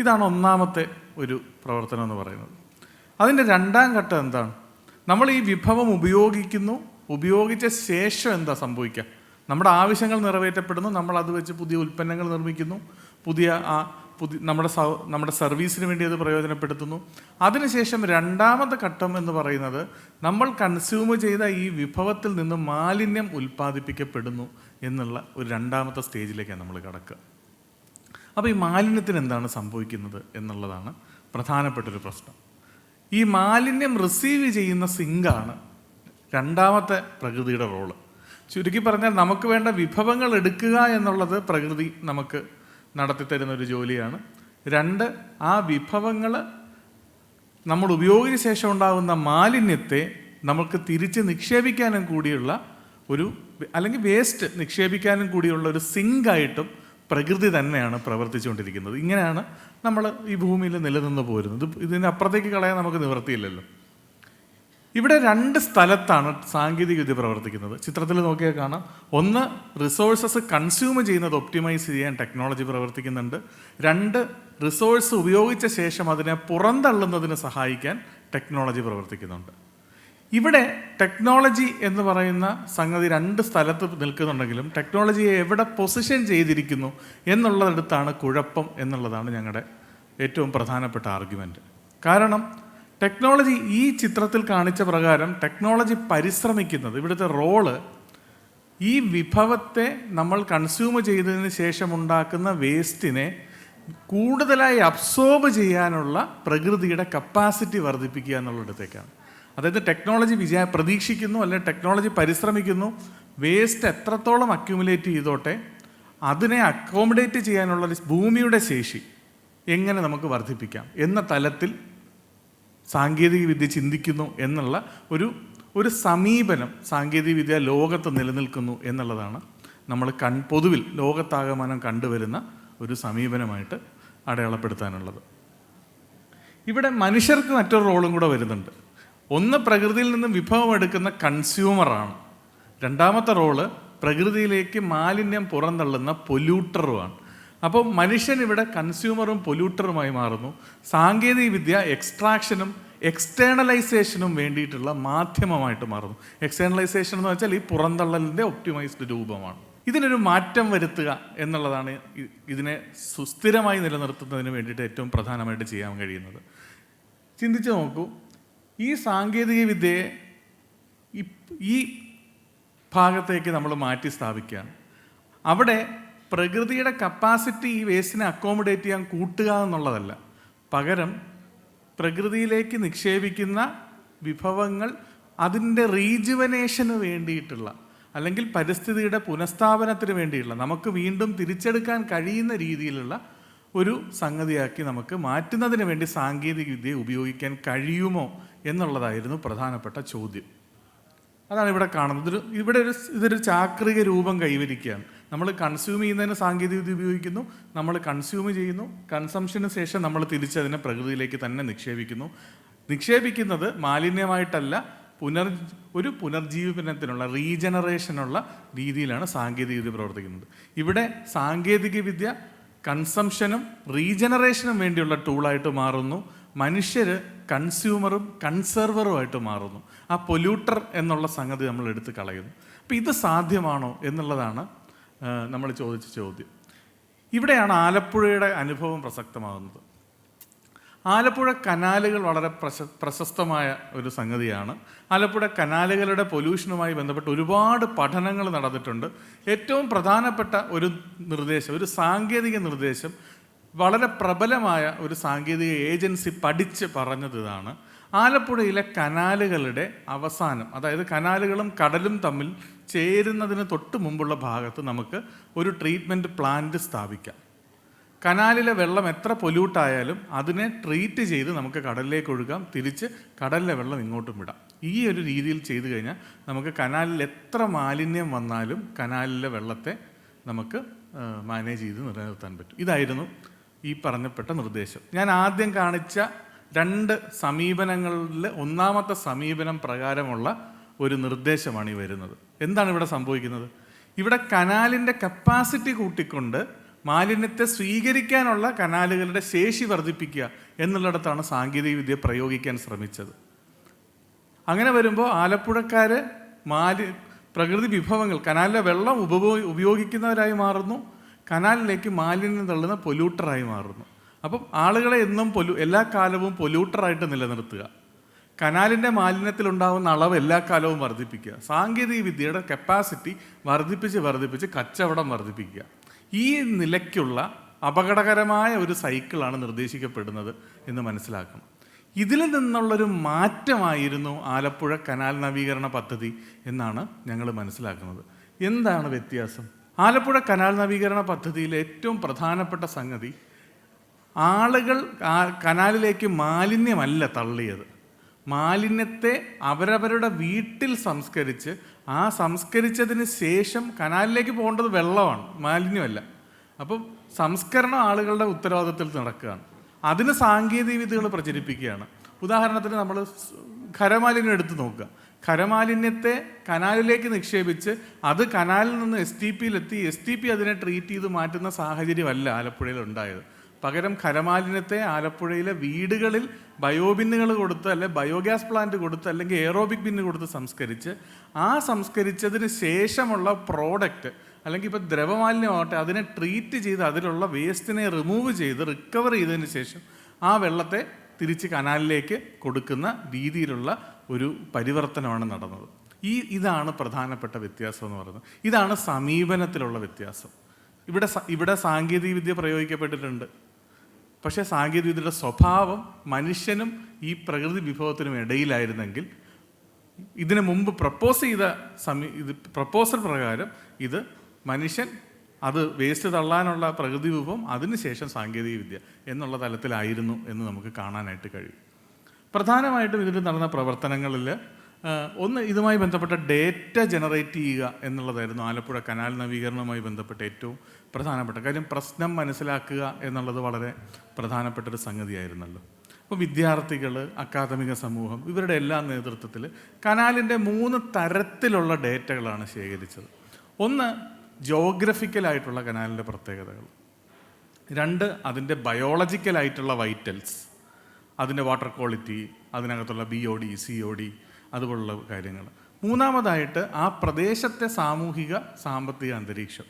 ഇതാണ് ഒന്നാമത്തെ ഒരു പ്രവർത്തനം എന്ന് പറയുന്നത്. അതിൻ്റെ രണ്ടാം ഘട്ടം എന്താണ്? നമ്മൾ ഈ വിഭവം ഉപയോഗിച്ച ശേഷം എന്താ സംഭവിക്കുക? നമ്മുടെ ആവശ്യങ്ങൾ നിറവേറ്റപ്പെടുന്നു, നമ്മൾ അത് വെച്ച് പുതിയ ഉൽപ്പന്നങ്ങൾ നിർമ്മിക്കുന്നു, നമ്മുടെ സർവീസിന് വേണ്ടി അത് പ്രയോജനപ്പെടുത്തുന്നു. അതിനുശേഷം രണ്ടാമത്തെ ഘട്ടം എന്ന് പറയുന്നത് നമ്മൾ കൺസ്യൂം ചെയ്ത ഈ വിഭവത്തിൽ നിന്ന് മാലിന്യം ഉൽപ്പാദിപ്പിക്കപ്പെടുന്നു എന്നുള്ള ഒരു രണ്ടാമത്തെ സ്റ്റേജിലേക്കാണ് നമ്മൾ കടക്കുക. അപ്പോൾ ഈ മാലിന്യത്തിന് എന്താണ് സംഭവിക്കുന്നത് എന്നുള്ളതാണ് പ്രധാനപ്പെട്ടൊരു പ്രശ്നം. ഈ മാലിന്യം റിസീവ് ചെയ്യുന്ന സിങ്കാണ് രണ്ടാമത്തെ പ്രകൃതിയുടെ റോള്. ചുരുക്കി പറഞ്ഞാൽ നമുക്ക് വേണ്ട വിഭവങ്ങൾ എടുക്കുക എന്നുള്ളത് പ്രകൃതി നമുക്ക് നടത്തിത്തരുന്ന ഒരു ജോലിയാണ്. രണ്ട്, ആ വിഭവങ്ങൾ നമ്മൾ ഉപയോഗിച്ച ശേഷം ഉണ്ടാകുന്ന മാലിന്യത്തെ നമുക്ക് തിരിച്ച് നിക്ഷേപിക്കാനും കൂടിയുള്ള അല്ലെങ്കിൽ വേസ്റ്റ് നിക്ഷേപിക്കാനും കൂടിയുള്ള ഒരു സിങ്കായിട്ടും പ്രകൃതി തന്നെയാണ് പ്രവർത്തിച്ചുകൊണ്ടിരിക്കുന്നത്. ഇങ്ങനെയാണ് നമ്മൾ ഈ ഭൂമിയിൽ നിലനിന്ന് പോരുന്നത്. ഇതിൻ്റെ അപ്പുറത്തേക്ക് കളയാൻ നമുക്ക് നിവൃത്തിയില്ലല്ലോ. ഇവിടെ രണ്ട് സ്ഥലത്താണ് സാങ്കേതിക വിദ്യ പ്രവർത്തിക്കുന്നത്. ചിത്രത്തിൽ നോക്കിയാൽ കാണാം. ഒന്ന്, റിസോഴ്സസ് കൺസ്യൂം ചെയ്യുന്നത് ഒപ്റ്റിമൈസ് ചെയ്യാൻ ടെക്നോളജി പ്രവർത്തിക്കുന്നുണ്ട്. രണ്ട്, റിസോഴ്സ് ഉപയോഗിച്ച ശേഷം അതിനെ പുറന്തള്ളുന്നതിന് സഹായിക്കാൻ ടെക്നോളജി പ്രവർത്തിക്കുന്നുണ്ട്. ഇവിടെ ടെക്നോളജി എന്ന് പറയുന്ന സംഗതി രണ്ട് സ്ഥലത്ത് നിൽക്കുന്നുണ്ടെങ്കിലും ടെക്നോളജിയെ എവിടെ പൊസിഷൻ ചെയ്തിരിക്കുന്നു എന്നുള്ളതിടത്താണ് കുഴപ്പം എന്നുള്ളതാണ് ഞങ്ങളുടെ ഏറ്റവും പ്രധാനപ്പെട്ട ആർഗ്യുമെൻറ്റ്. കാരണം ടെക്നോളജി ഈ ചിത്രത്തിൽ കാണിച്ച പ്രകാരം ടെക്നോളജി പരിശ്രമിക്കുന്നത്, ഇവിടുത്തെ റോള് ഈ വിഭവത്തെ നമ്മൾ കൺസ്യൂം ചെയ്തതിന് ശേഷം ഉണ്ടാക്കുന്ന വേസ്റ്റിനെ കൂടുതലായി അബ്സോർബ് ചെയ്യാനുള്ള പ്രകൃതിയുടെ കപ്പാസിറ്റി വർദ്ധിപ്പിക്കുക എന്നുള്ളിടത്തേക്കാണ്. അതായത് ടെക്നോളജി പ്രതീക്ഷിക്കുന്നു, അല്ലെങ്കിൽ ടെക്നോളജി പരിശ്രമിക്കുന്നു, വേസ്റ്റ് എത്രത്തോളം അക്യുമുലേറ്റ് ചെയ്തോട്ടെ അതിനെ അക്കോമഡേറ്റ് ചെയ്യാനുള്ള ഭൂമിയുടെ ശേഷി എങ്ങനെ നമുക്ക് വർദ്ധിപ്പിക്കാം എന്ന തലത്തിൽ സാങ്കേതിക വിദ്യ ചിന്തിക്കുന്നു എന്നുള്ള ഒരു സമീപനം സാങ്കേതികവിദ്യ ലോകത്ത് നിലനിൽക്കുന്നു എന്നുള്ളതാണ് നമ്മൾ പൊതുവിൽ ലോകത്താകമാനം കണ്ടുവരുന്ന ഒരു സമീപനമായിട്ട് അടയാളപ്പെടുത്താനുള്ളത്. ഇവിടെ മനുഷ്യർക്ക് മറ്റൊരു റോളും കൂടെ വരുന്നുണ്ട്. ഒന്ന്, പ്രകൃതിയിൽ നിന്ന് വിഭവം എടുക്കുന്ന കൺസ്യൂമറാണ്. രണ്ടാമത്തെ റോള് പ്രകൃതിയിലേക്ക് മാലിന്യം പുറന്തള്ളുന്ന പൊല്യൂട്ടറുമാണ്. അപ്പോൾ മനുഷ്യൻ ഇവിടെ കൺസ്യൂമറും പൊല്യൂട്ടറുമായി മാറുന്നു. സാങ്കേതിക വിദ്യ എക്സ്ട്രാക്ഷനും എക്സ്റ്റേണലൈസേഷനും വേണ്ടിയിട്ടുള്ള മാധ്യമമായിട്ട് മാറുന്നു. എക്സ്റ്റേണലൈസേഷൻ എന്ന് വെച്ചാൽ ഈ പുറന്തള്ളലിൻ്റെ ഒപ്റ്റിമൈസ്ഡ് രൂപമാണ്. ഇതിനൊരു മാറ്റം വരുത്തുക എന്നുള്ളതാണ് ഇതിനെ സുസ്ഥിരമായി നിലനിർത്തുന്നതിന് വേണ്ടിയിട്ട് ഏറ്റവും പ്രധാനമായിട്ട് ചെയ്യാൻ കഴിയുന്നത്. ചിന്തിച്ച് നോക്കൂ, ഈ സാങ്കേതിക വിദ്യയെ ഈ ഭാഗത്തേക്ക് നമ്മൾ മാറ്റി സ്ഥാപിക്കുകയാണ്. അവിടെ പ്രകൃതിയുടെ കപ്പാസിറ്റി ഈ വേസ്റ്റിനെ അക്കോമഡേറ്റ് ചെയ്യാൻ കൂട്ടുക എന്നുള്ളതല്ല, പകരം പ്രകൃതിയിലേക്ക് നിക്ഷേപിക്കുന്ന വിഭവങ്ങൾ അതിൻ്റെ റീജുവനേഷന് വേണ്ടിയിട്ടുള്ള, അല്ലെങ്കിൽ പരിസ്ഥിതിയുടെ പുനഃസ്ഥാപനത്തിന് വേണ്ടിയുള്ള, നമുക്ക് വീണ്ടും തിരിച്ചെടുക്കാൻ കഴിയുന്ന രീതിയിലുള്ള ഒരു സംഗതിയാക്കി നമുക്ക് മാറ്റുന്നതിന് വേണ്ടി സാങ്കേതിക വിദ്യ ഉപയോഗിക്കാൻ കഴിയുമോ എന്നുള്ളതായിരുന്നു പ്രധാനപ്പെട്ട ചോദ്യം. അതാണ് ഇവിടെ കാണുന്നത്. ഇതൊരു ചാക്രിക രൂപം കൈവരിക്കുകയാണ്. നമ്മൾ കൺസ്യൂം ചെയ്യുന്നതിന് സാങ്കേതിക വിദ്യ ഉപയോഗിക്കുന്നു, നമ്മൾ കൺസ്യൂം ചെയ്യുന്നു, കൺസംഷന് ശേഷം നമ്മൾ തിരിച്ചതിനെ പ്രകൃതിയിലേക്ക് തന്നെ നിക്ഷേപിക്കുന്നു. നിക്ഷേപിക്കുന്നത് മാലിന്യമായിട്ടല്ല, ഒരു പുനർജീവനത്തിനുള്ള, റീജനറേഷനുള്ള രീതിയിലാണ് സാങ്കേതിക വിദ്യ പ്രവർത്തിക്കുന്നത്. ഇവിടെ സാങ്കേതിക വിദ്യ കൺസംഷനും റീജനറേഷനും വേണ്ടിയുള്ള ടൂളായിട്ട് മാറുന്നു. മനുഷ്യർ കൺസ്യൂമറും കൺസർവറുമായിട്ട് മാറുന്നു. ആ പൊല്യൂട്ടർ എന്നുള്ള സംഗതി നമ്മൾ എടുത്ത് കളയുന്നു. അപ്പോൾ ഇത് സാധ്യമാണോ എന്നുള്ളതാണ് നമ്മൾ ചോദിച്ച ചോദ്യം. ഇവിടെയാണ് ആലപ്പുഴയുടെ അനുഭവം പ്രസക്തമാകുന്നത്. ആലപ്പുഴ കനാലുകൾ വളരെ പ്രശസ്തമായ ഒരു സംഗതിയാണ്. ആലപ്പുഴ കനാലുകളുടെ പൊല്യൂഷനുമായി ബന്ധപ്പെട്ട് ഒരുപാട് പഠനങ്ങൾ നടന്നിട്ടുണ്ട്. ഏറ്റവും പ്രധാനപ്പെട്ട ഒരു നിർദ്ദേശം, ഒരു സാങ്കേതിക നിർദ്ദേശം, വളരെ പ്രബലമായ ഒരു സാങ്കേതിക ഏജൻസി പഠിച്ച് പറഞ്ഞത് ഇതാണ്: ആലപ്പുഴയിലെ കനാലുകളുടെ അവസാനം, അതായത് കനാലുകളും കടലും തമ്മിൽ ചേരുന്നതിന് തൊട്ട് മുമ്പുള്ള ഭാഗത്ത് നമുക്ക് ഒരു ട്രീറ്റ്മെൻറ്റ് പ്ലാന്റ് സ്ഥാപിക്കാം. കനാലിലെ വെള്ളം എത്ര പൊല്യൂട്ടായാലും അതിനെ ട്രീറ്റ് ചെയ്ത് നമുക്ക് കടലിലേക്ക് ഒഴുകാം, തിരിച്ച് കടലിലെ വെള്ളം ഇങ്ങോട്ടും വിടാം. ഈ ഒരു രീതിയിൽ ചെയ്തു കഴിഞ്ഞാൽ നമുക്ക് കനാലിൽ എത്ര മാലിന്യം വന്നാലും കനാലിലെ വെള്ളത്തെ നമുക്ക് മാനേജ് ചെയ്ത് നിലനിർത്താൻ പറ്റും. ഇതായിരുന്നു ഈ പറഞ്ഞപ്പെട്ട നിർദ്ദേശം. ഞാൻ ആദ്യം കാണിച്ച 2 സമീപനങ്ങളിൽ ഒന്നാമത്തെ സമീപനം പ്രകാരമുള്ള ഒരു നിർദ്ദേശമാണ് ഈ വരുന്നത്. എന്താണ് ഇവിടെ സംഭവിക്കുന്നത്? ഇവിടെ കനാലിൻ്റെ കപ്പാസിറ്റി കൂട്ടിക്കൊണ്ട് മാലിന്യത്തെ സ്വീകരിക്കാനുള്ള കനാലുകളുടെ ശേഷി വർദ്ധിപ്പിക്കുക എന്നുള്ളിടത്താണ് സാങ്കേതികവിദ്യ പ്രയോഗിക്കാൻ ശ്രമിച്ചത്. അങ്ങനെ വരുമ്പോൾ ആലപ്പുഴക്കാർ പ്രകൃതി വിഭവങ്ങൾ, കനാലിലെ വെള്ളം ഉപയോഗിക്കുന്നവരായി മാറുന്നു, കനാലിലേക്ക് മാലിന്യം തള്ളുന്ന പൊല്യൂട്ടറായി മാറുന്നു. അപ്പം ആളുകളെ എന്നും എല്ലാ കാലവും പൊല്യൂട്ടറായിട്ട് നിലനിർത്തുക, കനാലിൻ്റെ മാലിന്യത്തിലുണ്ടാകുന്ന അളവ് എല്ലാ കാലവും വർദ്ധിപ്പിക്കുക, സാങ്കേതിക വിദ്യയുടെ കപ്പാസിറ്റി വർദ്ധിപ്പിച്ച് കച്ചവടം വർദ്ധിപ്പിക്കുക. ഈ നിലയ്ക്കുള്ള അപകടകരമായ ഒരു സൈക്കിളാണ് നിർദ്ദേശിക്കപ്പെടുന്നത് എന്ന് മനസ്സിലാക്കണം. ഇതിൽ നിന്നുള്ളൊരു മാറ്റമായിരുന്നു ആലപ്പുഴ കനാൽ നവീകരണ പദ്ധതി എന്നാണ് ഞങ്ങൾ മനസ്സിലാക്കുന്നത്. എന്താണ് വ്യത്യാസം? ആലപ്പുഴ കനാൽ നവീകരണ പദ്ധതിയിലെ ഏറ്റവും പ്രധാനപ്പെട്ട സംഗതി, ആളുകൾ കനാലിലേക്ക് മാലിന്യമല്ല തള്ളിയത്, മാലിന്യത്തെ അവരവരുടെ വീട്ടിൽ സംസ്കരിച്ച് ആ സംസ്കരിച്ചതിന് ശേഷം കനാലിലേക്ക് പോകേണ്ടത് വെള്ളമാണ്, മാലിന്യമല്ല. അപ്പം സംസ്കരണം ആളുകളുടെ ഉത്തരവാദിത്തത്തിൽ നടക്കുകയാണ്. അതിന് സാങ്കേതിക വിദ്യകൾ പ്രചരിപ്പിക്കുകയാണ്. ഉദാഹരണത്തിന് നമ്മൾ ഖരമാലിന്യം എടുത്ത് നോക്കുക. ഖരമാലിന്യത്തെ കനാലിലേക്ക് നിക്ഷേപിച്ച് അത് കനാലിൽ നിന്ന് STPയിലെത്തി STP അതിനെ ട്രീറ്റ് ചെയ്ത് മാറ്റുന്ന സാഹചര്യമല്ല ആലപ്പുഴയിൽ ഉണ്ടായത്. പകരം ഖരമാലിന്യത്തെ ആലപ്പുഴയിലെ വീടുകളിൽ ബയോബിന്നുകൾ കൊടുത്ത്, അല്ലെങ്കിൽ ബയോഗ്യാസ് പ്ലാന്റ് കൊടുത്ത്, അല്ലെങ്കിൽ എയറോബിക് ബിന്ന് കൊടുത്ത് സംസ്കരിച്ച് ആ സംസ്കരിച്ചതിന് ശേഷമുള്ള പ്രോഡക്റ്റ്, അല്ലെങ്കിൽ ഇപ്പോൾ ദ്രവമാലിന്യമാവട്ടെ, അതിനെ ട്രീറ്റ് ചെയ്ത് അതിലുള്ള വേസ്റ്റിനെ റിമൂവ് ചെയ്ത് റിക്കവർ ചെയ്തതിന് ശേഷം ആ വെള്ളത്തെ തിരിച്ച് കനാലിലേക്ക് കൊടുക്കുന്ന രീതിയിലുള്ള ഒരു പരിവർത്തനമാണ് നടന്നത്. ഇതാണ് പ്രധാനപ്പെട്ട വ്യത്യാസം എന്ന് പറയുന്നത്. ഇതാണ് സമീപനത്തിലുള്ള വ്യത്യാസം. ഇവിടെ സാങ്കേതികവിദ്യ പ്രയോഗിക്കപ്പെട്ടിട്ടുണ്ട്. പക്ഷേ സാങ്കേതികവിദ്യയുടെ സ്വഭാവം മനുഷ്യനും ഈ പ്രകൃതി വിഭവത്തിനും ഇടയിലായിരുന്നെങ്കിൽ, ഇതിനു മുമ്പ് പ്രപ്പോസൽ പ്രകാരം ഇത് മനുഷ്യൻ അത് വേസ്റ്റ് തള്ളാനുള്ള പ്രകൃതി വിഭവം, അതിനുശേഷം സാങ്കേതികവിദ്യ എന്നുള്ള തലത്തിലായിരുന്നു എന്ന് നമുക്ക് കാണാനായിട്ട് കഴിയും. പ്രധാനമായിട്ടും ഇതിൽ നടന്ന പ്രവർത്തനങ്ങളിൽ ഒന്ന്, ഇതുമായി ബന്ധപ്പെട്ട ഡേറ്റ ജനറേറ്റ് ചെയ്യുക എന്നുള്ളതായിരുന്നു ആലപ്പുഴ കനാൽ നവീകരണവുമായി ബന്ധപ്പെട്ട ഏറ്റവും പ്രധാനപ്പെട്ട കാര്യം. പ്രശ്നം മനസ്സിലാക്കുക എന്നുള്ളത് വളരെ പ്രധാനപ്പെട്ടൊരു സംഗതിയായിരുന്നല്ലോ. അപ്പോൾ വിദ്യാർത്ഥികൾ, അക്കാദമിക സമൂഹം, ഇവരുടെ എല്ലാ നേതൃത്വത്തിൽ കനാലിൻ്റെ 3 തരത്തിലുള്ള ഡേറ്റകളാണ് ശേഖരിച്ചത്. ഒന്ന്, ജോഗ്രഫിക്കലായിട്ടുള്ള കനാലിൻ്റെ പ്രത്യേകതകൾ. 2, അതിൻ്റെ ബയോളജിക്കലായിട്ടുള്ള വൈറ്റൽസ്, അതിൻ്റെ വാട്ടർ ക്വാളിറ്റി, അതിനകത്തുള്ള BOD, COD അതുപോലുള്ള കാര്യങ്ങൾ. 3ാമതായിട്ട് ആ പ്രദേശത്തെ സാമൂഹിക സാമ്പത്തിക അന്തരീക്ഷം.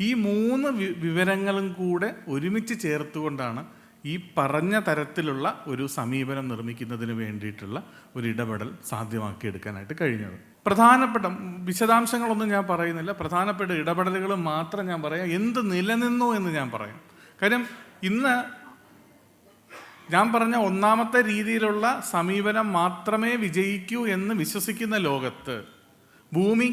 ഈ 3 വിവരങ്ങളും കൂടെ ഒരുമിച്ച് ചേർത്തുകൊണ്ടാണ് ഈ പറഞ്ഞ തരത്തിലുള്ള ഒരു സമീപനം നിർമ്മിക്കുന്നതിന് വേണ്ടിയിട്ടുള്ള ഒരു ഇടപെടൽ സാധ്യമാക്കിയെടുക്കാനായിട്ട് കഴിഞ്ഞത്. പ്രധാനപ്പെട്ട വിശദാംശങ്ങളൊന്നും ഞാൻ പറയുന്നില്ല, പ്രധാനപ്പെട്ട ഇടപെടലുകൾ മാത്രം ഞാൻ പറയാം. എന്ത് നിലനിന്നു എന്ന് ഞാൻ പറയാം. കാര്യം ഇന്ന് ഞാൻ പറഞ്ഞ ഒന്നാമത്തെ രീതിയിലുള്ള സമീപനം മാത്രമേ വിജയിക്കൂ എന്ന് വിശ്വസിക്കുന്ന ലോകത്ത്, ഭൂമി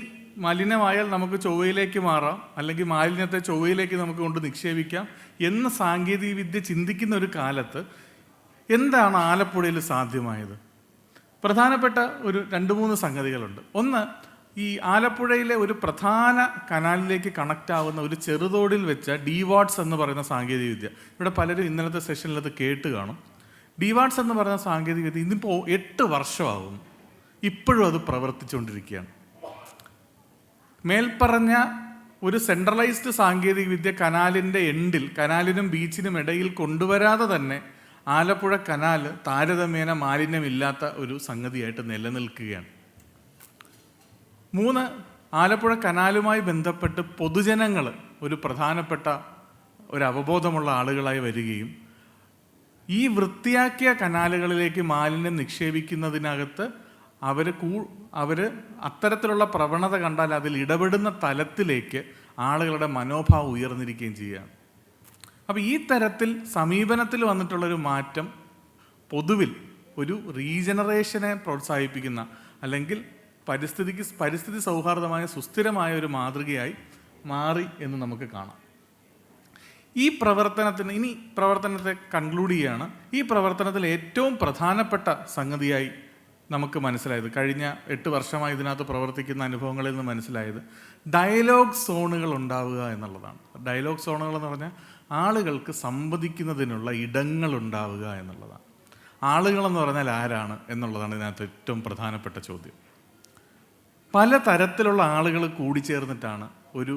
മലിനമായാൽ നമുക്ക് ചൊവ്വയിലേക്ക് മാറാം, അല്ലെങ്കിൽ മാലിന്യത്തെ ചൊവ്വയിലേക്ക് നമുക്ക് കൊണ്ട് നിക്ഷേപിക്കാം എന്ന് സാങ്കേതിക വിദ്യ ചിന്തിക്കുന്ന ഒരു കാലത്ത് എന്താണ് ആലപ്പുഴയിൽ സാധ്യമായത്? പ്രധാനപ്പെട്ട ഒരു 2-3 സംഗതികളുണ്ട്. ഒന്ന്, ഈ ആലപ്പുഴയിലെ ഒരു പ്രധാന കനാലിലേക്ക് കണക്റ്റ് ആവുന്ന ഒരു ചെറുതോടിൽ വെച്ച DWATS എന്ന് പറയുന്ന സാങ്കേതികവിദ്യ, ഇവിടെ പലരും ഇന്നലത്തെ സെഷനിൽ അത് കേട്ട് കാണും. DWATS എന്ന് പറയുന്ന സാങ്കേതികവിദ്യ ഇന്നിപ്പോൾ 8 വർഷമാകും, ഇപ്പോഴും അത് പ്രവർത്തിച്ചുകൊണ്ടിരിക്കുകയാണ്. മേൽപ്പറഞ്ഞ ഒരു സെൻട്രലൈസ്ഡ് സാങ്കേതികവിദ്യ കനാലിൻ്റെ എൻഡിൽ, കനാലിനും ബീച്ചിനും ഇടയിൽ കൊണ്ടുവരാതെ തന്നെ ആലപ്പുഴ കനാൽ താരതമ്യേന മാലിന്യമില്ലാത്ത ഒരു സംഗതിയായിട്ട് നിലനിൽക്കുകയാണ്. 3, ആലപ്പുഴ കനാലുമായി ബന്ധപ്പെട്ട് പൊതുജനങ്ങൾ ഒരു പ്രധാനപ്പെട്ട ഒരു അവബോധമുള്ള ആളുകളായി വരികയും ഈ വൃത്തിയാക്കിയ കനാലുകളിലേക്ക് മാലിന്യം നിക്ഷേപിക്കുന്നതിനകത്ത് അവർ അത്തരത്തിലുള്ള പ്രവണത കണ്ടാൽ അതിൽ ഇടപെടുന്ന തലത്തിലേക്ക് ആളുകളുടെ മനോഭാവം ഉയർന്നിരിക്കുകയും ചെയ്യുകയാണ്. അപ്പോൾ ഈ തരത്തിൽ സമീപനത്തിൽ വന്നിട്ടുള്ളൊരു മാറ്റം പൊതുവിൽ ഒരു റീജനറേഷനെ പ്രോത്സാഹിപ്പിക്കുന്ന, അല്ലെങ്കിൽ പരിസ്ഥിതി സൗഹാർദ്ദമായ സുസ്ഥിരമായ ഒരു മാതൃകയായി മാറി എന്ന് നമുക്ക് കാണാം. ഈ പ്രവർത്തനത്തെ കൺക്ലൂഡ് ചെയ്യുകയാണ്. ഈ പ്രവർത്തനത്തിൽ ഏറ്റവും പ്രധാനപ്പെട്ട സംഗതിയായി നമുക്ക് മനസ്സിലായത്, കഴിഞ്ഞ 8 വർഷമായി ഇതിനകത്ത് പ്രവർത്തിക്കുന്ന അനുഭവങ്ങളിൽ നിന്ന് മനസ്സിലായത്, ഡയലോഗ് സോണുകൾ ഉണ്ടാവുക എന്നുള്ളതാണ്. ഡയലോഗ് സോണുകൾ എന്ന് പറഞ്ഞാൽ ആളുകൾക്ക് സംവദിക്കുന്നതിനുള്ള ഇടങ്ങളുണ്ടാവുക എന്നുള്ളതാണ്. ആളുകളെന്ന് പറഞ്ഞാൽ ആരാണ് എന്നുള്ളതാണ് ഇതിനകത്ത് ഏറ്റവും പ്രധാനപ്പെട്ട ചോദ്യം. പല തരത്തിലുള്ള ആളുകൾ കൂടിച്ചേർന്നിട്ടാണ് ഒരു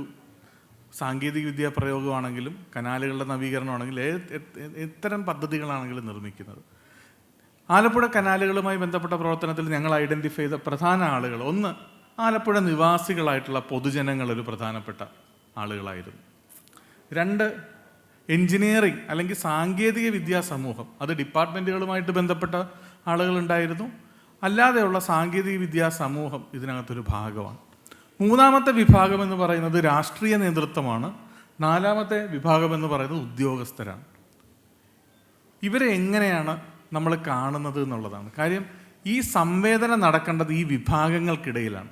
സാങ്കേതിക വിദ്യാ പ്രയോഗമാണെങ്കിലും കനാലുകളുടെ നവീകരണമാണെങ്കിലും ഇത്തരം പദ്ധതികളാണെങ്കിലും നിർമ്മിക്കുന്നത്. ആലപ്പുഴ കനാലുകളുമായി ബന്ധപ്പെട്ട പ്രവർത്തനത്തിൽ ഞങ്ങൾ ഐഡൻറ്റിഫൈ ചെയ്ത പ്രധാന ആളുകൾ, ഒന്ന് ആലപ്പുഴ നിവാസികളായിട്ടുള്ള പൊതുജനങ്ങൾ ഒരു പ്രധാനപ്പെട്ട ആളുകളായിരുന്നു. രണ്ട്, എൻജിനീയറിംഗ് അല്ലെങ്കിൽ സാങ്കേതിക വിദ്യാ സമൂഹം, അത് ഡിപ്പാർട്ട്മെൻറ്റുകളുമായിട്ട് ബന്ധപ്പെട്ട ആളുകളുണ്ടായിരുന്നു. അല്ലാതെയുള്ള സാങ്കേതിക വിദ്യാ സമൂഹം ഇതിനകത്തൊരു ഭാഗമാണ്. മൂന്നാമത്തെ വിഭാഗം എന്ന് പറയുന്നത് രാഷ്ട്രീയ നേതൃത്വമാണ്. നാലാമത്തെ വിഭാഗം എന്ന് പറയുന്നത് ഉദ്യോഗസ്ഥരാണ്. ഇവരെ എങ്ങനെയാണ് നമ്മൾ കാണുന്നത് എന്നുള്ളതാണ് കാര്യം. ഈ സംവേദനം നടക്കേണ്ടത് ഈ വിഭാഗങ്ങൾക്കിടയിലാണ്.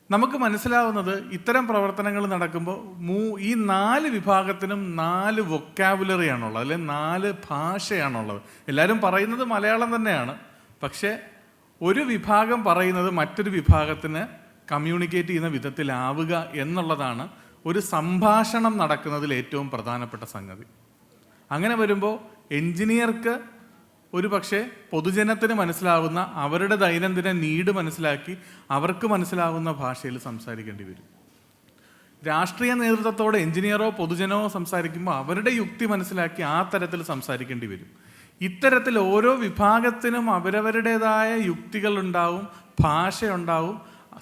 നമുക്ക് മനസ്സിലാവുന്നത് ഇത്തരം പ്രവർത്തനങ്ങൾ നടക്കുമ്പോൾ ഈ 4 വിഭാഗത്തിനും 4 വൊക്കാബുലറിയാണുള്ളത്, അല്ലെങ്കിൽ 4 ഭാഷയാണുള്ളത്. എല്ലാവരും പറയുന്നത് മലയാളം തന്നെയാണ്, പക്ഷേ ഒരു വിഭാഗം പറയുന്നത് മറ്റൊരു വിഭാഗത്തിന് കമ്മ്യൂണിക്കേറ്റ് ചെയ്യുന്ന വിധത്തിലാവുക എന്നുള്ളതാണ് ഒരു സംഭാഷണം നടക്കുന്നതിൽ ഏറ്റവും പ്രധാനപ്പെട്ട സംഗതി. അങ്ങനെ വരുമ്പോൾ എൻജിനീയർക്ക് ഒരു പക്ഷേ പൊതുജനത്തിന് മനസ്സിലാവുന്ന അവരുടെ ദൈനംദിന നീഡ് മനസ്സിലാക്കി അവർക്ക് മനസ്സിലാവുന്ന ഭാഷയിൽ സംസാരിക്കേണ്ടി വരും. രാഷ്ട്രീയ നേതൃത്വത്തോടെ എൻജിനീയറോ പൊതുജനമോ സംസാരിക്കുമ്പോൾ അവരുടെ യുക്തി മനസ്സിലാക്കി ആ തരത്തിൽ സംസാരിക്കേണ്ടി വരും. ഇത്തരത്തിൽ ഓരോ വിഭാഗത്തിനും അവരവരുടേതായ യുക്തികളുണ്ടാവും, ഭാഷയുണ്ടാവും,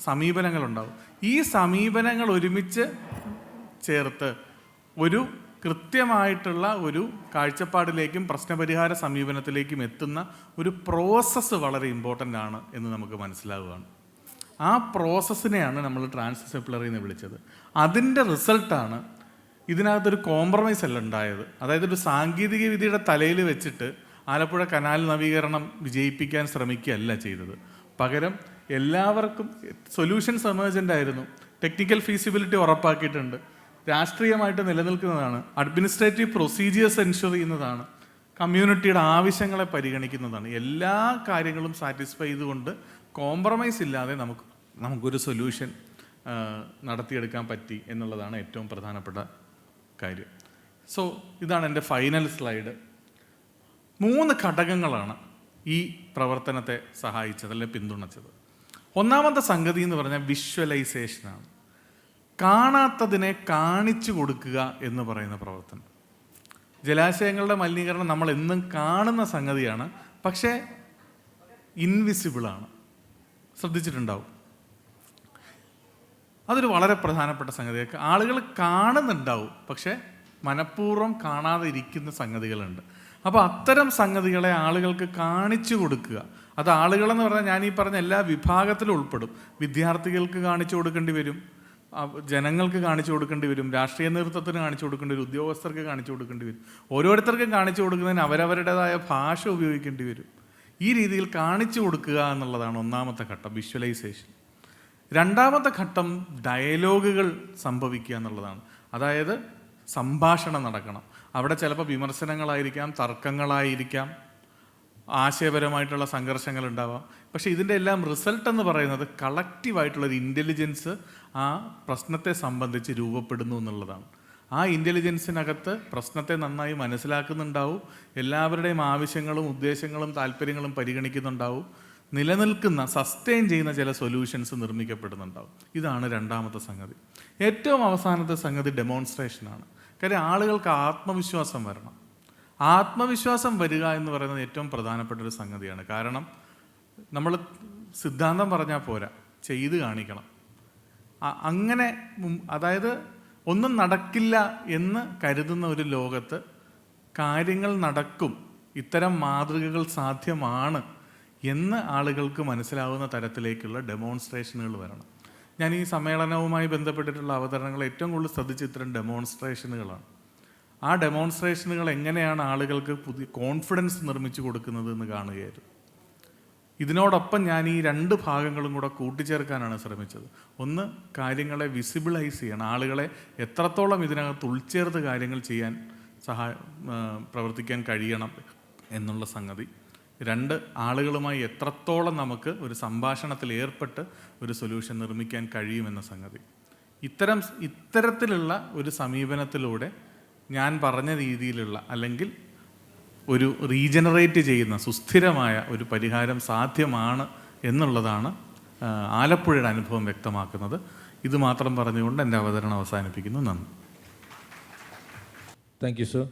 സമീപനങ്ങളുണ്ടാവും. ഈ സമീപനങ്ങൾ ഒരുമിച്ച് ചേർത്ത് ഒരു കൃത്യമായിട്ടുള്ള ഒരു കാഴ്ചപ്പാടിലേക്കും പ്രശ്നപരിഹാര സമീപനത്തിലേക്കും എത്തുന്ന ഒരു പ്രോസസ്സ് വളരെ ഇമ്പോർട്ടൻ്റ് ആണ് എന്ന് നമുക്ക് മനസ്സിലാവുകയാണ്. ആ പ്രോസസ്സിനെയാണ് നമ്മൾ ട്രാൻസ്ഡിസിപ്ലിനറി എന്ന് വിളിച്ചത്. അതിൻ്റെ റിസൾട്ടാണ് ഇതിനകത്തൊരു കോംപ്രമൈസ് അല്ല ഉണ്ടായത്. അതായത് ഒരു സാങ്കേതിക വിദ്യയുടെ തലയിൽ വെച്ചിട്ട് ആലപ്പുഴ കനാൽ നവീകരണം വിജയിപ്പിക്കാൻ ശ്രമിക്കുകയല്ല ചെയ്തത്. പകരം എല്ലാവർക്കും സൊല്യൂഷൻസ് എമർജൻ്റ് ആയിരുന്നു. ടെക്നിക്കൽ ഫീസിബിലിറ്റി ഉറപ്പാക്കിയിട്ടുണ്ട്, രാഷ്ട്രീയമായിട്ട് നിലനിൽക്കുന്നതാണ്, അഡ്മിനിസ്ട്രേറ്റീവ് പ്രൊസീജിയേഴ്സ് എൻഷുർ ചെയ്യുന്നതാണ്, കമ്മ്യൂണിറ്റിയുടെ ആവശ്യങ്ങളെ പരിഗണിക്കുന്നതാണ്. എല്ലാ കാര്യങ്ങളും സാറ്റിസ്ഫൈ ചെയ്തുകൊണ്ട് കോംപ്രമൈസ് ഇല്ലാതെ നമുക്കൊരു സൊല്യൂഷൻ നടത്തിയെടുക്കാൻ പറ്റി എന്നുള്ളതാണ് ഏറ്റവും പ്രധാനപ്പെട്ട കാര്യം. സോ ഇതാണ് എൻ്റെ ഫൈനൽ സ്ലൈഡ്. 3 ഘടകങ്ങളാണ് ഈ പ്രവർത്തനത്തെ സഹായിച്ചത് അല്ലെങ്കിൽ പിന്തുണച്ചത്. ഒന്നാമത്തെ സംഗതി എന്ന് പറഞ്ഞാൽ വിഷ്വലൈസേഷനാണ്. കാണാത്തതിനെ കാണിച്ചു കൊടുക്കുക എന്ന് പറയുന്ന പ്രവർത്തനം. ജലാശയങ്ങളുടെ മലിനീകരണം നമ്മൾ എന്നും കാണുന്ന സംഗതിയാണ്, പക്ഷേ ഇൻവിസിബിളാണ്. ശ്രദ്ധിച്ചിട്ടുണ്ടാവും. അതൊരു വളരെ പ്രധാനപ്പെട്ട സംഗതിയാണ്. ആളുകൾ കാണുന്നുണ്ടാവും, പക്ഷേ മനഃപൂർവ്വം കാണാതെ ഇരിക്കുന്ന സംഗതികളുണ്ട്. അപ്പോൾ അത്തരം സംഗതികളെ ആളുകൾക്ക് കാണിച്ചു കൊടുക്കുക. അത് ആളുകളെന്ന് പറഞ്ഞാൽ ഞാൻ ഈ പറഞ്ഞ എല്ലാ വിഭാഗത്തിലും ഉൾപ്പെടും. വിദ്യാർത്ഥികൾക്ക് കാണിച്ചു കൊടുക്കേണ്ടി വരും, ജനങ്ങൾക്ക് കാണിച്ചു കൊടുക്കേണ്ടി വരും, രാഷ്ട്രീയ നേതൃത്വത്തിന് കാണിച്ചു കൊടുക്കേണ്ടി വരും, ഉദ്യോഗസ്ഥർക്ക് കാണിച്ചു കൊടുക്കേണ്ടി വരും. ഓരോരുത്തർക്കും കാണിച്ചു കൊടുക്കുന്നതിന് അവരവരുടേതായ ഭാഷ ഉപയോഗിക്കേണ്ടി വരും. ഈ രീതിയിൽ കാണിച്ചു കൊടുക്കുക എന്നുള്ളതാണ് ഒന്നാമത്തെ ഘട്ടം, വിഷ്വലൈസേഷൻ. രണ്ടാമത്തെ ഘട്ടം ഡയലോഗുകൾ സംഭവിക്കുക എന്നുള്ളതാണ്. അതായത് സംഭാഷണം നടക്കണം. അവിടെ ചിലപ്പോൾ വിമർശനങ്ങളായിരിക്കാം, തർക്കങ്ങളായിരിക്കാം, ആശയപരമായിട്ടുള്ള സംഘർഷങ്ങൾ ഉണ്ടാവാം. പക്ഷേ ഇതിൻ്റെ എല്ലാം റിസൾട്ട് എന്ന് പറയുന്നത് കളക്റ്റീവായിട്ടുള്ളൊരു ഇൻ്റലിജൻസ് ആ പ്രശ്നത്തെ സംബന്ധിച്ച് രൂപപ്പെടുന്നു എന്നുള്ളതാണ്. ആ ഇൻ്റലിജൻസിനകത്ത് പ്രശ്നത്തെ നന്നായി മനസ്സിലാക്കുന്നുണ്ടാവും, എല്ലാവരുടെയും ആവശ്യങ്ങളും ഉദ്ദേശങ്ങളും താല്പര്യങ്ങളും പരിഗണിക്കുന്നുണ്ടാവും, നിലനിൽക്കുന്ന സസ്റ്റെയിൻ ചെയ്യുന്ന ചില സൊല്യൂഷൻസ് നിർമ്മിക്കപ്പെടുന്നുണ്ടാവും. ഇതാണ് രണ്ടാമത്തെ സംഗതി. ഏറ്റവും അവസാനത്തെ സംഗതി ഡെമോൺസ്ട്രേഷനാണ്. കാര്യം ആളുകൾക്ക് ആത്മവിശ്വാസം വരണം. ആത്മവിശ്വാസം വരിക എന്ന് പറയുന്നത് ഏറ്റവും പ്രധാനപ്പെട്ട ഒരു സംഗതിയാണ്. കാരണം നമ്മൾ സിദ്ധാന്തം പറഞ്ഞാൽ പോരാ, ചെയ്ത് കാണിക്കണം. അങ്ങനെ അതായത് ഒന്നും നടക്കില്ല എന്ന് കരുതുന്ന ഒരു ലോകത്ത് കാര്യങ്ങൾ നടക്കും, ഇത്തരം മാതൃകകൾ സാധ്യമാണ് എന്ന് ആളുകൾക്ക് മനസ്സിലാവുന്ന തരത്തിലേക്കുള്ള ഡെമോൺസ്ട്രേഷനുകൾ വരണം. ഞാൻ ഈ സമ്മേളനവുമായി ബന്ധപ്പെട്ടിട്ടുള്ള അവതരണങ്ങൾ ഏറ്റവും കൂടുതൽ ശ്രദ്ധിച്ച ഇത്തരം ഡെമോൺസ്ട്രേഷനുകളാണ്. ആ ഡെമോൺസ്ട്രേഷനുകൾ എങ്ങനെയാണ് ആളുകൾക്ക് പുതിയ കോൺഫിഡൻസ് നിർമ്മിച്ചു കൊടുക്കുന്നത് എന്ന് കാണുകയായിരുന്നു. ഇതിനോടൊപ്പം ഞാൻ ഈ 2 ഭാഗങ്ങളും കൂടെ കൂട്ടിച്ചേർക്കാനാണ് ശ്രമിച്ചത്. ഒന്ന്, കാര്യങ്ങളെ വിസിബിളൈസ് ചെയ്യണം, ആളുകളെ എത്രത്തോളം ഇതിനകത്ത് ഉൾച്ചേർത്ത് കാര്യങ്ങൾ ചെയ്യാൻ പ്രവർത്തിക്കാൻ കഴിയണം എന്നുള്ള സംഗതി. 2, ആളുകളുമായി എത്രത്തോളം നമുക്ക് ഒരു സംഭാഷണത്തിൽ ഏർപ്പെട്ട് ഒരു സൊല്യൂഷൻ നിർമ്മിക്കാൻ കഴിയുമെന്ന സംഗതി. ഇത്തരത്തിലുള്ള ഒരു സമീപനത്തിലൂടെ ഞാൻ പറഞ്ഞ രീതിയിലുള്ള അല്ലെങ്കിൽ ഒരു റീജനറേറ്റ് ചെയ്യുന്ന സുസ്ഥിരമായ ഒരു പരിഹാരം സാധ്യമാണ് എന്നുള്ളതാണ് ആലപ്പുഴയുടെ അനുഭവം വ്യക്തമാക്കുന്നത്. ഇത് മാത്രം പറഞ്ഞുകൊണ്ട് എൻ്റെ അവതരണം അവസാനിപ്പിക്കുന്നു. നന്ദി. Thank you sir.